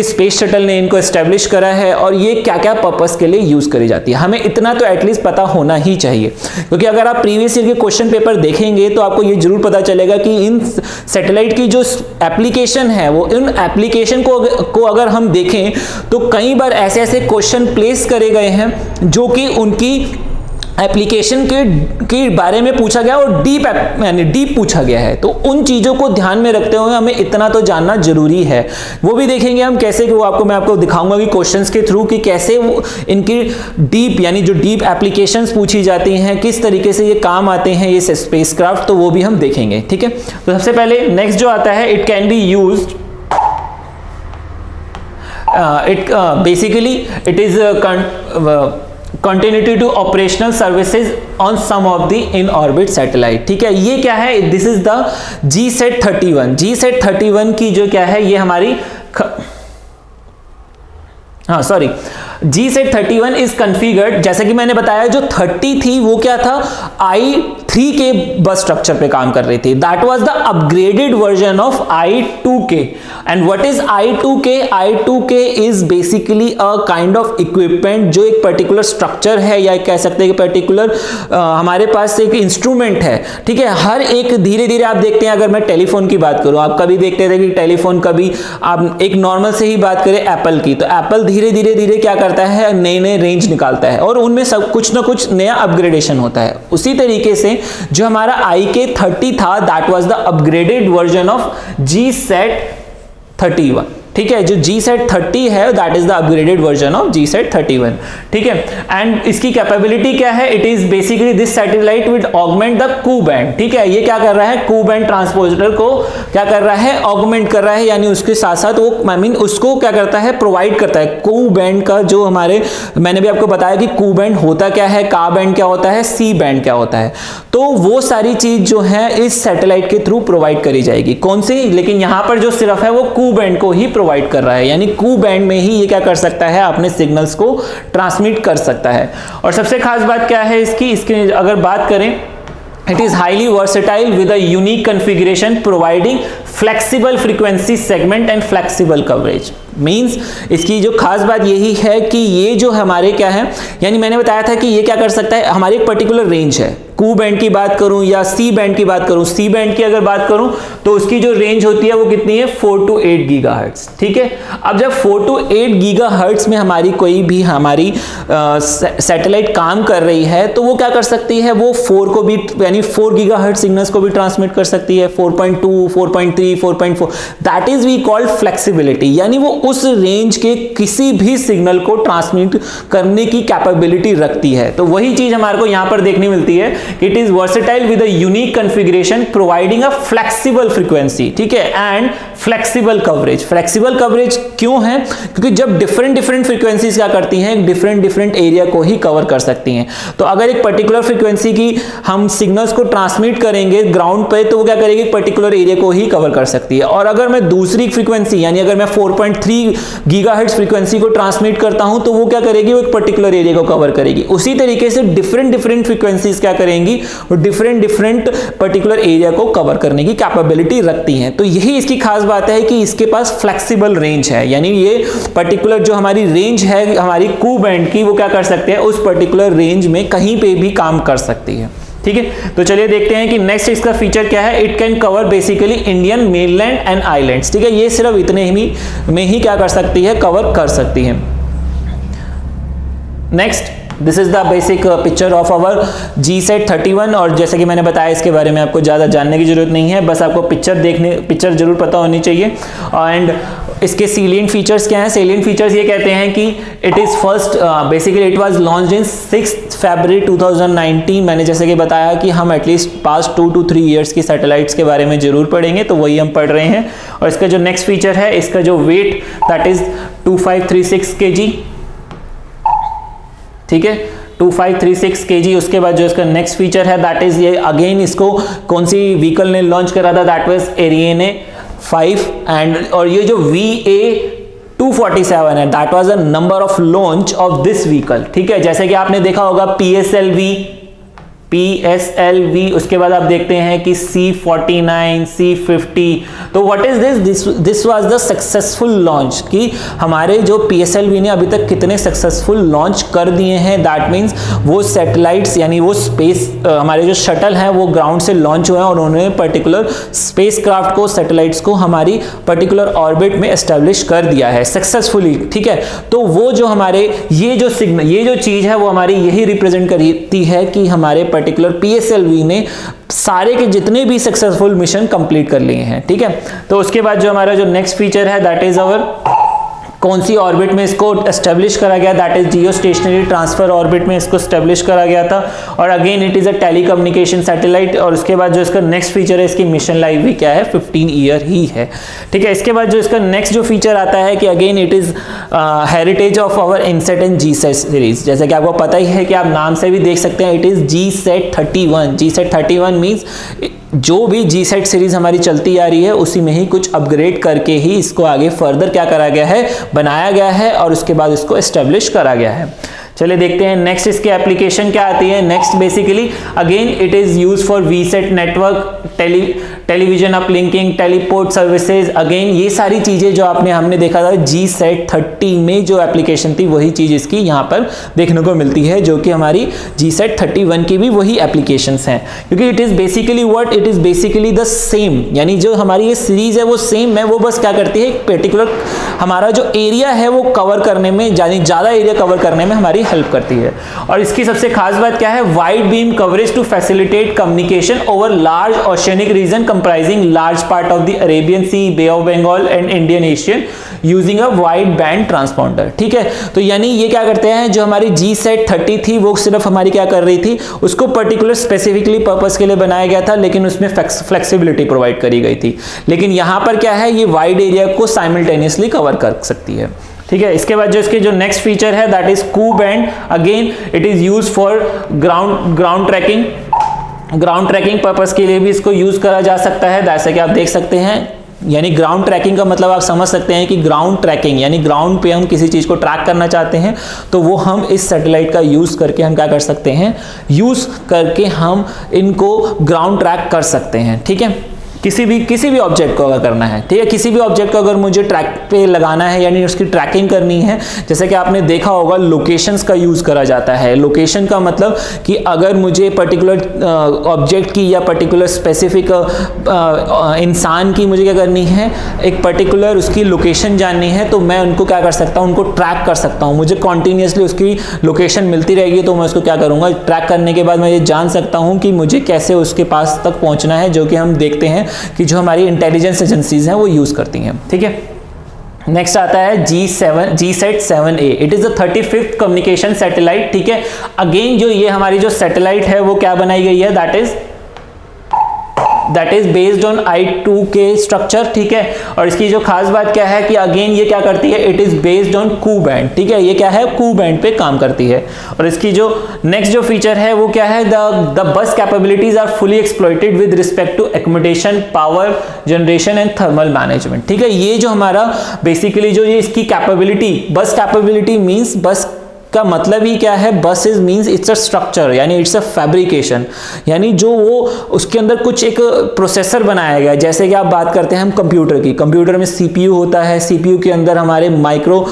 स्पेस शटल ने इनको एस्टेब्लिश करा है और ये क्या क्या पर्पस के लिए यूज करी जाती है। हमें इतना तो एटलीस्ट पता होना ही चाहिए, क्योंकि अगर आप प्रीवियस ईयर के क्वेश्चन पेपर देखेंगे तो आपको ये जरूर पता चलेगा कि इन सैटेलाइट की जो एप्लीकेशन है वो इन एप्लीकेशन को अगर हम देखें तो कई बार ऐसे ऐसे क्वेश्चन प्लेस करे गए हैं जो कि उनकी एप्लीकेशन के बारे में पूछा गया और डीप पूछा गया है। तो उन चीजों को ध्यान में रखते हुए हमें इतना तो जानना जरूरी है। वो भी देखेंगे हम कैसे कि वो मैं आपको दिखाऊंगा कि क्वेश्चंस के थ्रू कि कैसे इनकी डीप यानी जो डीप एप्लीकेशंस पूछी जाती हैं, किस तरीके से ये काम आते हैं ये स्पेसक्राफ्ट, तो वो भी हम देखेंगे, ठीक है। तो सबसे पहले नेक्स्ट जो आता है, it can be used basically it is continuity to operational services on some of the in orbit satellite, ठीक है। ये क्या है, दिस इज द GSAT-31 की जो क्या है ये हमारी GSAT-31 इज कॉन्फ़िगर्ड, जैसे कि मैंने बताया जो 30 थी वो क्या था, i3 के बस स्ट्रक्चर पे काम कर रही थी, that was the upgraded version of i2k। And what is i2k? i2k is basically a kind of equipment जो एक पर्टिकुलर स्ट्रक्चर है, या कह सकते हैं कि पर्टिकुलर हमारे पास एक इंस्ट्रूमेंट है, ठीक है। हर एक धीरे धीरे आप देखते हैं, अगर मैं टेलीफोन की बात करूं, आप कभी देखते थे कि टेलीफोन, कभी आप एक नॉर्मल से ही बात करें एप्पल की, तो एप्पल धीरे धीरे क्या करता है, नए नए रेंज निकालता है और उनमें सब कुछ ना कुछ नया अपग्रेडेशन होता है। उसी तरीके से जो हमारा IK30 था, that was the upgraded version of GSAT-31, ठीक है। जो GSAT-30 है that is the upgraded version of GSAT-31, ठीक है। एंड इसकी कैपेबिलिटी क्या है, it is basically this satellite with augment the Ku band, ठीक है। ये क्या कर रहा है, कू बैंड ट्रांसपोजर को क्या कर रहा है, ऑगमेंट कर रहा है, यानी उसके साथ साथ वो उसको क्या करता है, प्रोवाइड करता है। कू बैंड का जो हमारे, मैंने भी आपको बताया कि कू बैंड होता क्या है, का बैंड क्या होता है, सी बैंड क्या होता है, तो वो सारी चीज जो है इस सैटेलाइट के थ्रू प्रोवाइड करी जाएगी। कौन सी, लेकिन यहां पर जो सिर्फ है वो कू बैंड को ही प्रोवाइड कर रहा है, यानी कू बैंड में ही ये क्या कर सकता है, अपने सिग्नल्स को ट्रांसमिट कर सकता है। और सबसे खास बात क्या है इसकी अगर बात करें, it is highly versatile with a unique configuration providing flexible frequency segment and flexible coverage। Means इसकी जो खास बात यही है कि ये जो हमारे क्या है, यानी मैंने बताया था कि ये क्या कर सकता है, हमारी एक पर्टिकुलर रेंज है, कू बैंड की बात करूं या सी बैंड की बात करूं, सी बैंड की अगर बात करूं तो उसकी जो रेंज होती है वो कितनी है, 4 to 8 गीगाहर्ट्ज, ठीक है। अब जब 4 to 8 गीगाहर्ट्ज में हमारी कोई भी हमारी सैटेलाइट काम कर रही है, तो वो क्या कर सकती है, वो 4 को भी, यानी 4 गीगाहर्ट्ज सिग्नल्स को भी ट्रांसमिट कर सकती है, 4.2, 4.3, 4.4, that is we called flexibility, यानी वो उस रेंज के किसी भी सिग्नल को ट्रांसमिट करने की कैपेबिलिटी रखती है। तो वही चीज हमारे को यहां पर देखने मिलती है, it is versatile with a unique configuration providing a flexible frequency, ठीक है, and flexible coverage. Flexible coverage क्यों है, क्योंकि जब डिफरेंट फ्रीक्वेंसीज क्या करती हैं, डिफरेंट एरिया को ही कवर कर सकती हैं। तो अगर एक पर्टिकुलर फ्रीक्वेंसी की हम सिग्नल्स को ट्रांसमिट करेंगे ग्राउंड पे, तो वो क्या करेगी, पर्टिकुलर एरिया को ही कवर कर सकती है। और अगर मैं दूसरी फ्रीक्वेंसी, यानी अगर मैं 4.3 गीगाहर्ट्ज फ्रीक्वेंसी को ट्रांसमिट करता हूं, तो वो क्या करेगी, वो एक पर्टिकुलर एरिया को कवर करेगी। उसी तरीके से डिफरेंट फ्रीक्वेंसीज क्या करेंगी, वो डिफरेंट पर्टिकुलर एरिया को कवर करने की कैपेबिलिटी रखती हैं। तो यही इसकी खास बात है कि इसके पास फ्लेक्सिबल रेंज है, यानी ये पर्टिकुलर जो हमारी रेंज है हमारी कू बैंड की, वो क्या कर सकते हैं, उस पर्टिकुलर रेंज में कहीं पे भी काम कर सकती है, ठीक है। तो चलिए देखते हैं कि नेक्स्ट इसका फीचर क्या है। It can cover basically Indian mainland and islands, ठीक है। ये सिर्फ इतने ही में ही क्या कर सकती है, कवर कर सकती है। Next, this is the basic picture of our GSAT-31, और जैसे कि मैंने बताया इसके बारे में आपको ज़्यादा जानने की जरूरत नहीं है, बस आपको पिक्चर जरूर पता होनी चाहिए। एंड इसके सेलिएंट फीचर्स क्या हैं, सेलिएंट फीचर्स ये कहते हैं कि it is first, basically it was launched in 6 फरवरी 2019। मैंने जैसे कि बताया कि हम एटलीस्ट पास्ट 2 to 3 ईयर्स की सैटेलाइट्स के बारे में जरूर पढ़ेंगे, तो वही हम पढ़ रहे हैं। और इसका जो नेक्स्ट फीचर है, इसका जो वेट दैट इज 2536 kg, ठीक है, 2536 kg। उसके बाद जो इसका नेक्स्ट फीचर है दैट इज ये, अगेन इसको कौन सी व्हीकल ने लॉन्च करा था, दैट वाज एरियने 5। एंड और ये जो VA247 है, that was a number of launch of this vehicle, ठीक है। जैसे कि आपने देखा होगा PSLV, उसके बाद आप देखते हैं कि C49, C50। तो what is this was the successful launch, कि हमारे जो PSLV ने अभी तक कितने सक्सेसफुल लॉन्च कर दिए हैं, दैट मीन्स वो सैटेलाइट्स, यानी वो स्पेस, हमारे जो शटल हैं वो ग्राउंड से लॉन्च हुए हैं और उन्होंने पर्टिकुलर स्पेसक्राफ्ट को, सैटेलाइट्स को हमारी पर्टिकुलर ऑर्बिट में एस्टेब्लिश कर दिया है सक्सेसफुली, ठीक है। तो वो जो हमारे ये जो सिग्नल, ये जो चीज है वो हमारी यही रिप्रेजेंट करती है कि हमारे पर्टिकुलर PSLV ने सारे के जितने भी सक्सेसफुल मिशन कंप्लीट कर लिए हैं, ठीक है। तो उसके बाद जो हमारा जो नेक्स्ट फीचर है दैट इज अवर, कौन सी ऑर्बिट में इसको एस्टेब्लिश करा गया, that is Jio stationery transfer orbit में इसको एस्टेब्लिश करा गया था। और again it is a telecommunication satellite. और उसके बाद जो इसका नेक्स्ट फीचर है, इसकी मिशन लाइफ भी क्या है, 15 ईयर ही है, ठीक है। इसके बाद जो इसका नेक्स्ट जो फीचर आता है कि again it is heritage of our INSAT and GSAT series. जैसे कि आपको पता ही है कि आप नाम से भी देख सकते हैं, it is GSAT-31। GSAT-31 means जो भी जी सेट सीरीज हमारी चलती आ रही है उसी में ही कुछ अपग्रेड करके ही इसको आगे फर्दर क्या करा गया है, बनाया गया है और उसके बाद इसको एस्टेब्लिश करा गया है। चलिए देखते हैं नेक्स्ट इसकी एप्लीकेशन क्या आती है। Next basically again it is use for VSAT network, television uplinking, teleport services. Again ये सारी चीजें जो हमने देखा था जी सेट 30 में जो एप्लीकेशन थी वही चीज इसकी यहाँ पर देखने को मिलती है, जो कि हमारी जी सेट 31 की भी वही एप्लीकेशंस हैं, क्योंकि it is basically what, it is basically the same, यानी जो हमारी ये सीरीज है वो सेम है, वो बस क्या करती है एक पर्टिकुलर हमारा जो एरिया है वो कवर करने में, यानी ज्यादा एरिया कवर करने में हमारी हेल्प करती है। और इसकी सबसे खास बात क्या है, wide beam coverage to facilitate communication over large oceanic region comprising large part of the Arabian Sea, Bay of Bengal and Indian Asian using a wide band transponder. ठीक है, तो यानी ये क्या करते हैं, जो हमारी जी सेट 30 थी वो सिर्फ हमारी क्या कर रही थी, उसको पर्टिकुलर स्पेसिफिकली पर्पस के लिए बनाया गया था, लेकिन उसमें फ्लेक्सिबिलिटी प्रोवाइड करी गई थी। लेकिन यहां पर क्या है, ये वाइड एरिया को साइमल्टेनियसली कवर कर सकती है। ठीक है, इसके बाद जो इसके जो नेक्स्ट फीचर है that is Ku band. Again it is use for ground tracking purpose के लिए भी इसको यूज करा जा सकता है, जैसे कि आप देख सकते हैं। यानी ग्राउंड ट्रैकिंग का मतलब आप समझ सकते हैं कि ग्राउंड ट्रैकिंग यानी ग्राउंड पे हम किसी चीज को ट्रैक करना चाहते हैं तो वो हम इस सैटेलाइट का यूज करके हम क्या कर सकते हैं, यूज करके हम इनको ग्राउंड ट्रैक कर सकते हैं। ठीक है, किसी भी ऑब्जेक्ट को अगर करना है, ठीक है, किसी भी ऑब्जेक्ट को अगर मुझे ट्रैक पे लगाना है यानी उसकी ट्रैकिंग करनी है, जैसे कि आपने देखा होगा लोकेशंस का यूज करा जाता है। लोकेशन का मतलब कि अगर मुझे पर्टिकुलर ऑब्जेक्ट की या पर्टिकुलर स्पेसिफिक इंसान की मुझे क्या करनी है, एक पर्टिकुलर उसकी लोकेशन जाननी है, तो मैं उनको क्या कर सकता हूँ, उनको ट्रैक कर सकता हूँ। मुझे कॉन्टिन्यूसली उसकी लोकेशन मिलती रहेगी तो मैं उसको क्या करूँगा, ट्रैक करने के बाद मैं ये जान सकता हूँ कि मुझे कैसे उसके पास तक पहुँचना है, जो कि हम देखते हैं कि जो हमारी इंटेलिजेंस एजेंसीज हैं वो यूज करती हैं। ठीक है, नेक्स्ट आता है G set 7A। It is the 35th communication satellite. ठीक है, अगेन जो ये हमारी जो सैटेलाइट है वो क्या बनाई गई है, that is based on I2K structure. ठीक है, और इसकी जो खास बात क्या है कि अगेन ये क्या करती है, it is based on Ku band. ठीक है, ये क्या है, कू बैंड पे काम करती है। और इसकी जो नेक्स्ट जो फीचर है वो क्या है, the bus capabilities are fully exploited with respect to accommodation, power generation and thermal management. ठीक है, ये जो हमारा बेसिकली जो ये इसकी कैपेबिलिटी, बस कैपेबिलिटी मींस बस का मतलब ही क्या है, बस is means it's a structure, यानी इट्स अ फैब्रिकेशन, यानी जो वो उसके अंदर कुछ एक प्रोसेसर बनाया गया है। जैसे कि आप बात करते हैं हम कंप्यूटर की, कंप्यूटर में सीपीयू होता है, सीपीयू के अंदर हमारे माइक्रो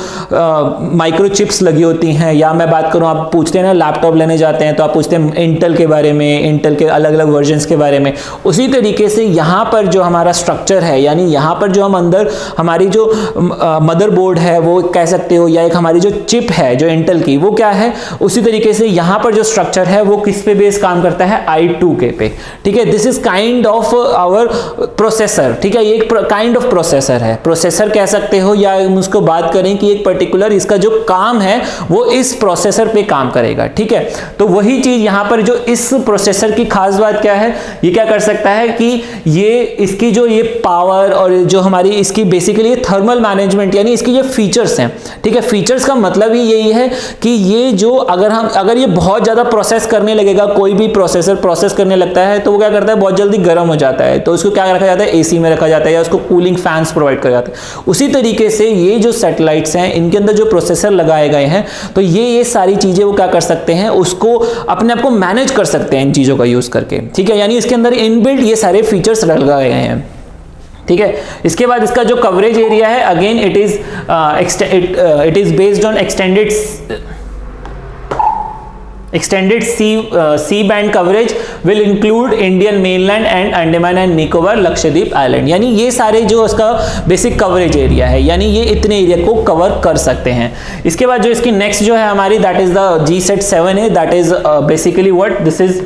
चिप्स लगी होती हैं। या मैं बात करूं, आप पूछते हैं ना लैपटॉप लेने जाते हैं तो आप पूछते हैं इंटेल के बारे में, इंटेल के अलग अलग वर्जन्स के बारे में। उसी तरीके से यहाँ पर जो हमारा स्ट्रक्चर है, यानी यहाँ पर जो हम अंदर हमारी जो मदरबोर्ड है वो कह सकते हो, या एक हमारी जो चिप है जो इंटेल वो क्या है, उसी तरीके से यहां पर जो स्ट्रक्चर है वो किस पे बेस काम करता है, I2K पे। ठीक है, this is kind of our processor. ठीक है, ये एक काइंड ऑफ प्रोसेसर है, प्रोसेसर कह सकते हो, या हम उसको बात करें कि एक पर्टिकुलर इसका जो काम है वो इस प्रोसेसर पे काम करेगा। ठीक है, तो वही चीज यहां पर जो इस प्रोसेसर की खास बात क्या है, ये क्या कर सकता है कि ये इसकी जो ये पावर और जो हमारी इसकी बेसिकली थर्मल मैनेजमेंट, यानी इसकी जो फीचर्स हैं। ठीक है, फीचर्स का मतलब ही यही है कि ये जो अगर ये बहुत ज्यादा प्रोसेस करने लगेगा, कोई भी प्रोसेसर प्रोसेस करने लगता है तो वो क्या करता है, बहुत जल्दी गर्म हो जाता है, तो उसको क्या रखा जाता है, एसी में रखा जाता है, या उसको कूलिंग फैंस प्रोवाइड कर जाते हैं। उसी तरीके से ये जो सैटेलाइट्स हैं इनके अंदर जो प्रोसेसर लगाए गए हैं, तो ये सारी चीजें वो क्या कर सकते हैं, उसको अपने आप को मैनेज कर सकते हैं इन चीजों का यूज करके। ठीक है, यानी इसके अंदर इनबिल्ट ये सारे फीचर्स लगाए गए हैं। ठीक है, इसके बाद इसका जो कवरेज एरिया है, again it is based on extended C band coverage will include Indian mainland and Andaman and Nicobar Lakshadweep island. यानी ये सारे जो इसका बेसिक कवरेज एरिया है, यानी ये इतने एरिया को कवर कर सकते हैं। इसके बाद जो इसकी नेक्स्ट जो है हमारी, that is the ji set 7A। That is basically what, this is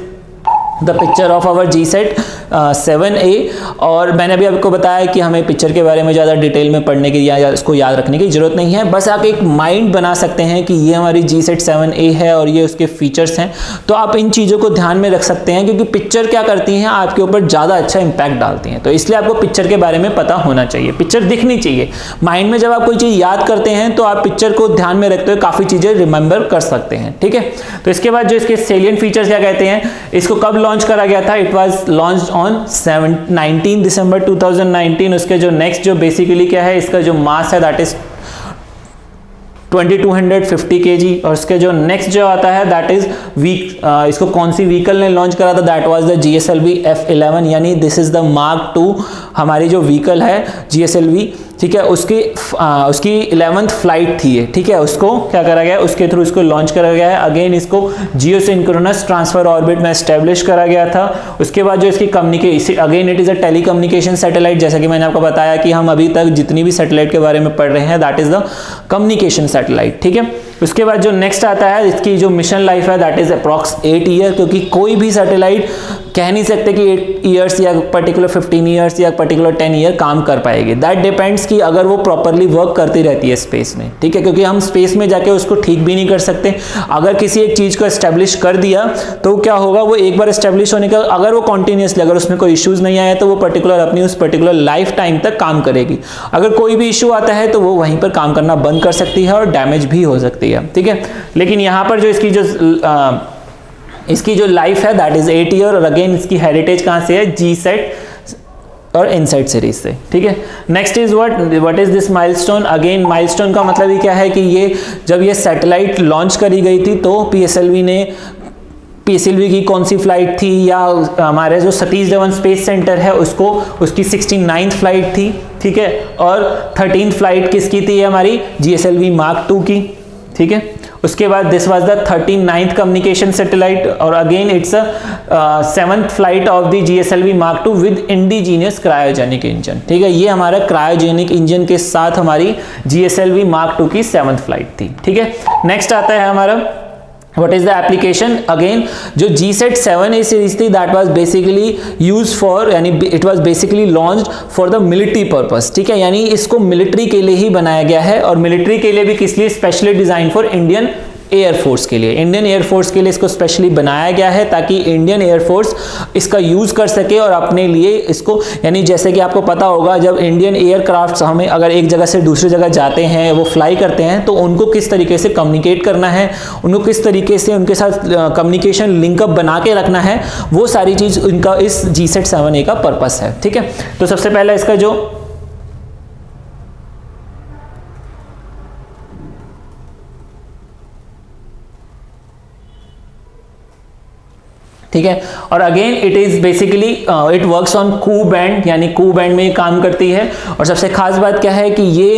the picture of our ji set 7A। और मैंने अभी आपको बताया कि हमें पिक्चर के बारे में ज़्यादा डिटेल में पढ़ने की या इसको याद रखने की जरूरत नहीं है, बस आप एक माइंड बना सकते हैं कि ये हमारी जी सेट 7A है और ये उसके फीचर्स हैं। तो आप इन चीज़ों को ध्यान में रख सकते हैं, क्योंकि पिक्चर क्या करती हैं, आपके ऊपर ज़्यादा अच्छा इंपैक्ट डालती हैं। तो इसलिए आपको पिक्चर के बारे में पता होना चाहिए, पिक्चर दिखनी चाहिए माइंड में। जब आप कोई चीज़ याद करते हैं तो आप पिक्चर को ध्यान में रखते हुए काफ़ी चीज़ें रिमेंबर कर सकते हैं। ठीक है, तो इसके बाद जो इसके सेलिएंट फीचर्स क्या कहते हैं, इसको कब लॉन्च करा गया था? इट वाज लॉन्च्ड ऑन 19 दिसंबर 2019। उसके जो नेक्स्ट जो बेसिकली क्या है, इसका जो मास है दैट इज 2250 kg। और उसके जो नेक्स्ट जो आता है दैट इज इसको कौन सी व्हीकल ने लॉन्च करा था? That was the GSLV F11, यानी दिस इज द मार्क 2 हमारी जो व्हीकल है GSLV, ठीक है, उसकी 11th फ्लाइट थी ये, ठीक है। उसको क्या करा गया, उसके थ्रू इसको लॉन्च करा गया है। अगेन इसको जियोसिंक्रोनस ट्रांसफर ऑर्बिट में एस्टेब्लिश करा गया था। उसके बाद जो इसकी communication, again it is a telecommunication satellite. जैसा कि मैंने आपको बताया कि हम अभी तक जितनी भी सैटेलाइट के बारे में पढ़ रहे हैं that is the communication satellite, ठीक है। उसके बाद जो नेक्स्ट आता है, इसकी जो मिशन लाइफ है दैट इज अप्रॉक्स 8 ईयर, क्योंकि कोई भी सैटेलाइट कह नहीं सकते कि 8 ईयर्स या पर्टिकुलर 15 ईयर्स या पर्टिकुलर 10 ईयर काम कर पाएगी। दैट डिपेंड्स कि अगर वो प्रॉपरली वर्क करती रहती है स्पेस में, ठीक है, क्योंकि हम स्पेस में जाके उसको ठीक भी नहीं कर सकते। अगर किसी एक चीज को एस्टेब्लिश कर दिया तो क्या होगा, वो एक बार एस्टेब्लिश होने का अगर वो कॉन्टिन्यूसली, अगर उसमें कोई इश्यूज नहीं आया तो वो पर्टिकुलर अपनी उस पर्टिकुलर लाइफ टाइम तक काम करेगी। अगर कोई भी इशू आता है तो वो वहीं पर काम करना बंद कर सकती है और डैमेज भी हो सकती है, ठीक है। लेकिन यहाँ पर जो इसकी जो लाइफ है दैट इज 8 ईयर। और अगेन इसकी हेरिटेज कहाँ से है? GSAT और इनसाइट सीरीज से, ठीक है। Next is what is this milestone? Again milestone का मतलब ही क्या है कि ये जब ये सैटेलाइट लॉन्च करी गई थी तो PSLV की कौन सी फ्लाइट थी, या हमारे जो सतीश धवन स्पेस सेंटर है उसकी 69th फ्लाइट थी, ठीक है। और 13th फ्लाइट किसकी थी? हमारी GSLV Mark 2 की, ठीक है। उसके बाद this was the 39th communication satellite. और again it's a 7th flight of the GSLV Mark 2 with indigenous cryogenic engine, ठीक है। ये हमारा क्रायोजेनिक इंजन के साथ हमारी GSLV Mark 2 की 7th फ्लाइट थी, ठीक है। नेक्स्ट आता है हमारा What is the application? Again जो GSAT 7A सीरीज थी that was basically used for, यानी it was basically launched for the military purpose, ठीक है। यानी इसको मिलिट्री के लिए ही बनाया गया है, और मिलिट्री के लिए भी किस लिए? Specially design for Indian air force के लिए। इंडियन एयरफोर्स के लिए इसको स्पेशली बनाया गया है ताकि इंडियन एयरफोर्स इसका यूज कर सके और अपने लिए इसको, यानी जैसे कि आपको पता होगा जब इंडियन एयरक्राफ्ट हमें अगर एक जगह से दूसरी जगह जाते हैं, वो फ्लाई करते हैं, तो उनको किस तरीके से कम्युनिकेट करना है, उनको किस तरीके से उनके साथ कम्युनिकेशन लिंकअप बना के रखना है, वो सारी चीज इनका इस GSAT 7A का पर्पस है, ठीक है। तो सबसे पहला इसका जो ठीक है। और again it is basically it works on Ku band, यानी कू बैंड में काम करती है। और सबसे खास बात क्या है कि ये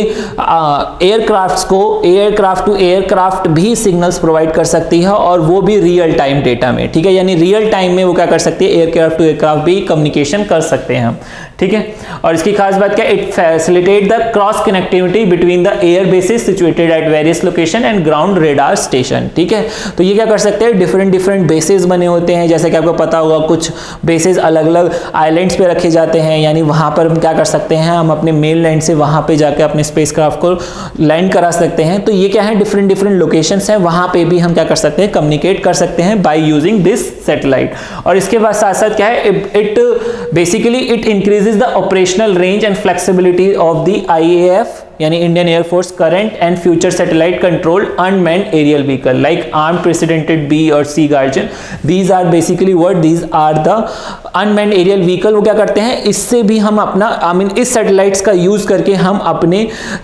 एयरक्राफ्ट्स को एयरक्राफ्ट टू एयरक्राफ्ट भी सिग्नल्स प्रोवाइड कर सकती है, और वो भी रियल टाइम डेटा में, ठीक है। यानी रियल टाइम में वो क्या कर सकती है? एयरक्राफ्ट टू एयरक्राफ्ट भी कम्युनिकेशन कर सकते हैं हम, ठीक है। और इसकी खास बात क्या? It facilitate the cross connectivity between the air bases situated at various location and ground radar station, ठीक है। तो ये क्या कर सकते हैं? डिफरेंट बेसिस बने होते हैं, जैसे कि आपको पता होगा कुछ बेसिस अलग अलग आइलैंड्स पे रखे जाते हैं, यानी वहां पर हम क्या कर सकते हैं? हम अपने मेन लैंड से वहां पे जाके अपने स्पेसक्राफ्ट को लैंड करा सकते हैं। तो ये क्या है? डिफरेंट लोकेशंस हैं, वहां पे भी हम क्या कर सकते हैं? कम्युनिकेट कर सकते हैं बाय यूजिंग दिस सैटेलाइट। और इसके बाद साथ साथ क्या है? It basically it increases the operational range and flexibility of the IAF, यानी Indian air force current and future satellite controlled unmanned aerial vehicle like armed predator B और sea guardian. These are basically what? These are the unmanned aerial vehicle. वो क्या करते हैं? इससे भी हम अपना इस सैटेलाइट्स का यूज करके हम अपने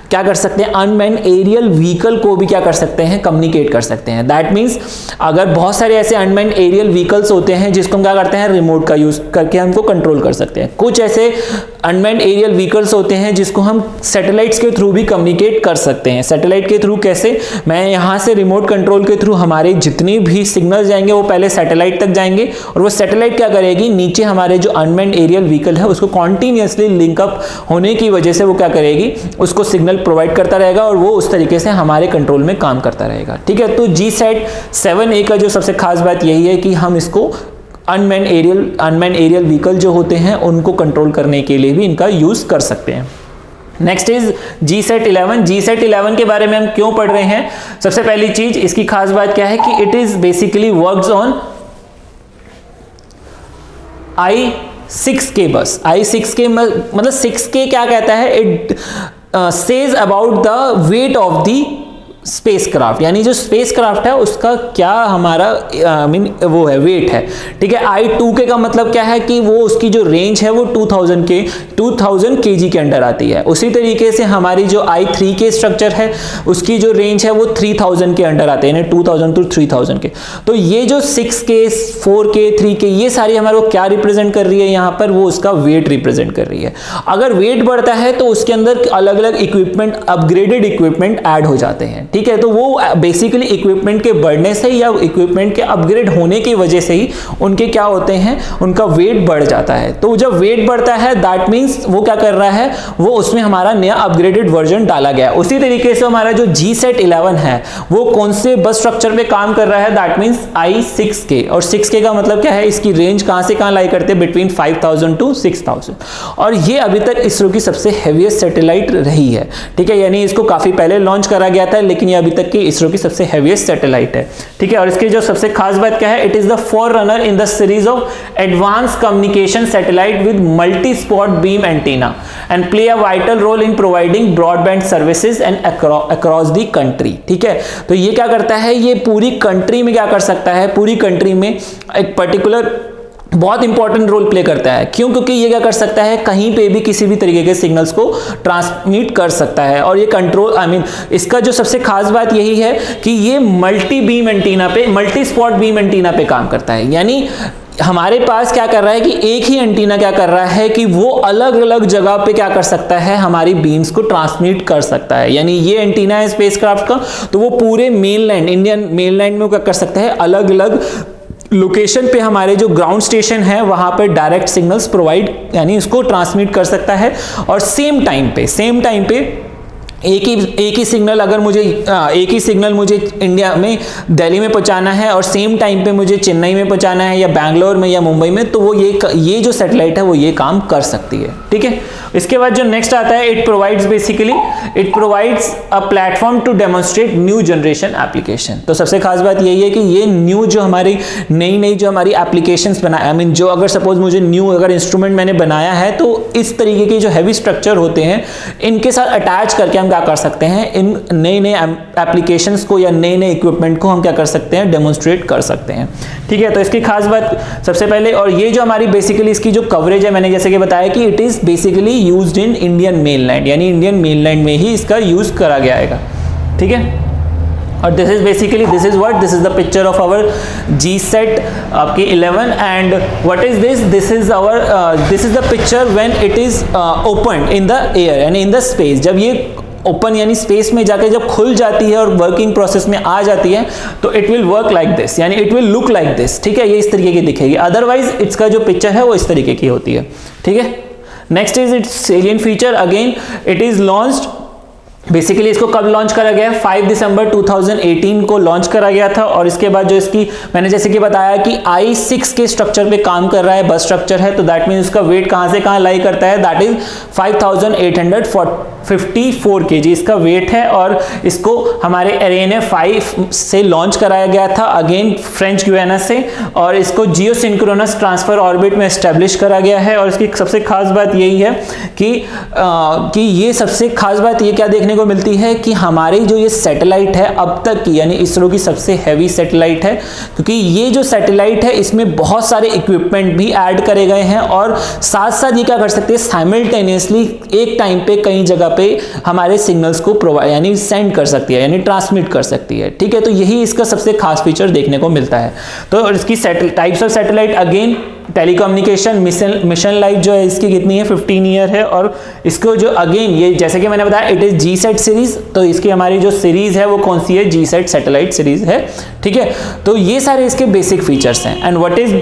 क्या कर सकते हैं? अनमैन्ड एरियल व्हीकल को भी क्या कर सकते हैं? कम्युनिकेट कर सकते हैं। दैट मीन्स अगर बहुत सारे ऐसे अनमैन्ड एरियल व्हीकल्स होते हैं जिसको हम क्या करते हैं? रिमोट का यूज करके हमको कंट्रोल कर सकते हैं। कुछ ऐसे अनमैन्ड एरियल व्हीकल्स होते हैं जिसको हम सैटेलाइट्स के थ्रू भी कम्युनिकेट कर सकते हैं। सैटेलाइट के थ्रू कैसे? मैं यहां से रिमोट कंट्रोल के थ्रू हमारे जितने भी सिग्नल जाएंगे वो पहले सैटेलाइट तक जाएंगे, और वो सैटेलाइट क्या करेगी? नीचे हमारे जो अनमैन्ड एरियल व्हीकल है उसको कॉन्टिन्यूअसली लिंकअप होने की वजह से वो क्या करेगी? उसको सिग्नल प्रोवाइड करता रहेगा और वो उस तरीके से हमारे कंट्रोल में काम करता रहेगा, ठीक है। तो GSAT 7A का जो सबसे खास बात यही है कि हम इसको अनमैन्ड एरियल व्हीकल जो होते हैं उनको कंट्रोल करने के लिए भी इनका यूज कर सकते हैं। Next is GSAT 11। GSAT 11 के बारे में हम क्यों पढ़ रहे हैं? सबसे पहली चीज इसकी खास बात क्या है कि it is basically works on I6K बस। I6K मतलब 6K क्या कहता है? It says about the weight of the spacecraft, यानी जो स्पेसक्राफ्ट है उसका क्या हमारा वो है वेट है, ठीक है। I2K का मतलब क्या है कि वो उसकी जो रेंज है वो 2000 kg के अंडर आती है। उसी तरीके से हमारी जो I3K स्ट्रक्चर है उसकी जो रेंज है वो 3000 के अंडर आते हैं, यानी 2000 to 3000 के। तो ये जो 6K 4K 3K ये सारी हमारे को क्या रिप्रेजेंट कर रही है यहाँ पर, वो उसका वेट रिप्रेजेंट कर रही है। अगर वेट बढ़ता है तो उसके अंदर अलग अलग इक्विपमेंट, अपग्रेडेड इक्विपमेंट ऐड हो जाते हैं, ठीक है। तो वो बेसिकली इक्विपमेंट के बढ़ने से या इक्विपमेंट के अपग्रेड होने की वजह से ही उनके क्या होते हैं, उनका वेट बढ़ जाता है। तो जब वेट बढ़ता है दैट मींस वो क्या कर रहा है, वो उसमें हमारा नया अपग्रेडेड वर्जन डाला गया है। उसी तरीके से हमारा जो G-SET 11 है वो कौन से बस स्ट्रक्चर पे काम कर रहा है, दैट मींस I6K। और 6K का मतलब क्या है, इसकी रेंज कहां से कहां लाई करते हैं, बिटवीन 5000 to 6000। और ये अभी तक इसरो की सबसे हेवीएस्ट सैटेलाइट रही है, ठीक है। यानी इसको काफी पहले लॉन्च करा गया था, लेकिन ये अभी तक की इसरो की सबसे हेवीएस्ट सैटेलाइट है, ठीक है। और इसकी जो सबसे खास बात क्या है, it is the forerunner in the series of advance communication satellite with multi spot beam antenna and play a vital role in providing broadband services and across the country, ठीक है। तो ये क्या करता है, ये पूरी कंट्री में क्या कर सकता है, पूरी कंट्री में एक पर्टिकुलर बहुत इंपॉर्टेंट रोल प्ले करता है। क्यों? क्योंकि ये क्या कर सकता है, कहीं पे भी किसी भी तरीके के सिग्नल्स को ट्रांसमिट कर सकता है। और ये कंट्रोल इसका जो सबसे खास बात यही है कि ये मल्टी बीम एंटीना पे, मल्टी स्पॉट बीम एंटीना पे काम करता है। यानी हमारे पास क्या कर रहा है कि एक ही एंटीना क्या कर रहा है कि वो अलग अलग जगह पे क्या कर सकता है, हमारी बीम्स को ट्रांसमिट कर सकता है। यानी ये एंटीना है स्पेसक्राफ्ट का, तो वो पूरे मेनलैंड, इंडियन मेनलैंड में क्या कर सकता है, अलग अलग लोकेशन पे हमारे जो ग्राउंड स्टेशन है वहां पे डायरेक्ट सिग्नल्स प्रोवाइड, यानी उसको ट्रांसमिट कर सकता है। और सेम टाइम पे एक ही सिग्नल अगर मुझे इंडिया में दिल्ली में पहुंचाना है और सेम टाइम पे मुझे चेन्नई में पहुंचाना है या बैंगलोर में या मुंबई में, तो वो ये जो सैटेलाइट है वो ये काम कर सकती है, ठीक है। इसके बाद जो नेक्स्ट आता है, it provides a platform to demonstrate new generation application. तो सबसे खास बात यही है कि ये न्यू जो हमारी नई जो हमारी एप्लीकेशंस बनाए, जो अगर सपोज मुझे न्यू अगर इंस्ट्रूमेंट मैंने बनाया है, तो इस तरीके के जो हैवी स्ट्रक्चर होते हैं इनके साथ अटैच करके हम क्या कर सकते हैं, इन नए एप्लीकेशंस को या नए इक्विपमेंट को हम क्या कर सकते हैं, डेमोन्स्ट्रेट कर सकते हैं, ठीक है। तो इसकी खास बात सबसे पहले, और ये जो हमारी बेसिकली इसकी जो कवरेज है, मैंने जैसे कि बताया कि it is basically used in Indian mainland, यानी इंडियन मेनलैंड में ही इसका यूज करा गया है, ठीक है। और this is the picture of our G-SET आपकी 11 and what is this is the picture when it is open in the air, यानी इन द स्पेस। जब ये ओपन यानी स्पेस में जाके जब खुल जाती है और वर्किंग प्रोसेस में आ जाती है, तो it will work like this, यानी it will look like this, ठीक है। ये इस तरीके की दिखेगी, अदरवाइज इसका जो पिक्चर है वो इस तरीके की होती है, ठीक है। Next is it's salient feature, again it is launched, basically इसको कब लॉन्च करा गया है, 5 दिसंबर 2018 को लॉन्च करा गया था। और इसके बाद जो इसकी मैंने जैसे कि बताया कि I6 के स्ट्रक्चर पे काम कर रहा है, बस स्ट्रक्चर है, तो दैट मींस उसका वेट कहां से कहां लाई करता है, दैट इज 5854 kg इसका वेट है। और इसको हमारे एरिना 5 से लॉन्च कराया गया था, अगेन फ्रेंच गुयाना से, और इसको जियो सिंक्रोनस ट्रांसफर ऑर्बिट में एस्टेब्लिश करा गया है। और इसकी सबसे खास बात यही है कि ये सबसे खास बात ये क्या देखने को मिलती है कि हमारी जो ये सैटेलाइट है अब तक की, यानी इसरो की सबसे हैवी सैटेलाइट है, क्योंकि ये जो सैटेलाइट है इसमें बहुत सारे इक्विपमेंट भी ऐड करे गए हैं और साथ साथ ये क्या कर सकते हैं, साइमल्टेनियसली एक टाइम पे कई जगह पे हमारे सिग्नल्स को प्रोवाइड यानी सेंड कर सकती है, यानी ट्रांसमिट कर सकती है, ठीक है। तो यही इसका सबसे खास फीचर देखने को मिलता है। तो इसकी types of satellite, again telecommunication mission life जो है इसकी कितनी है, 15 ईयर है। और इसको जो अगेन ये जैसे कि मैंने बताया इट इज G-SET सीरीज, तो इसकी हमारी जो सीरीज है वो कौन सी है, G-SET सैटेलाइट सीरीज है, ठीक है। तो ये सारे इसके बेसिक फीचर्स हैं। And what is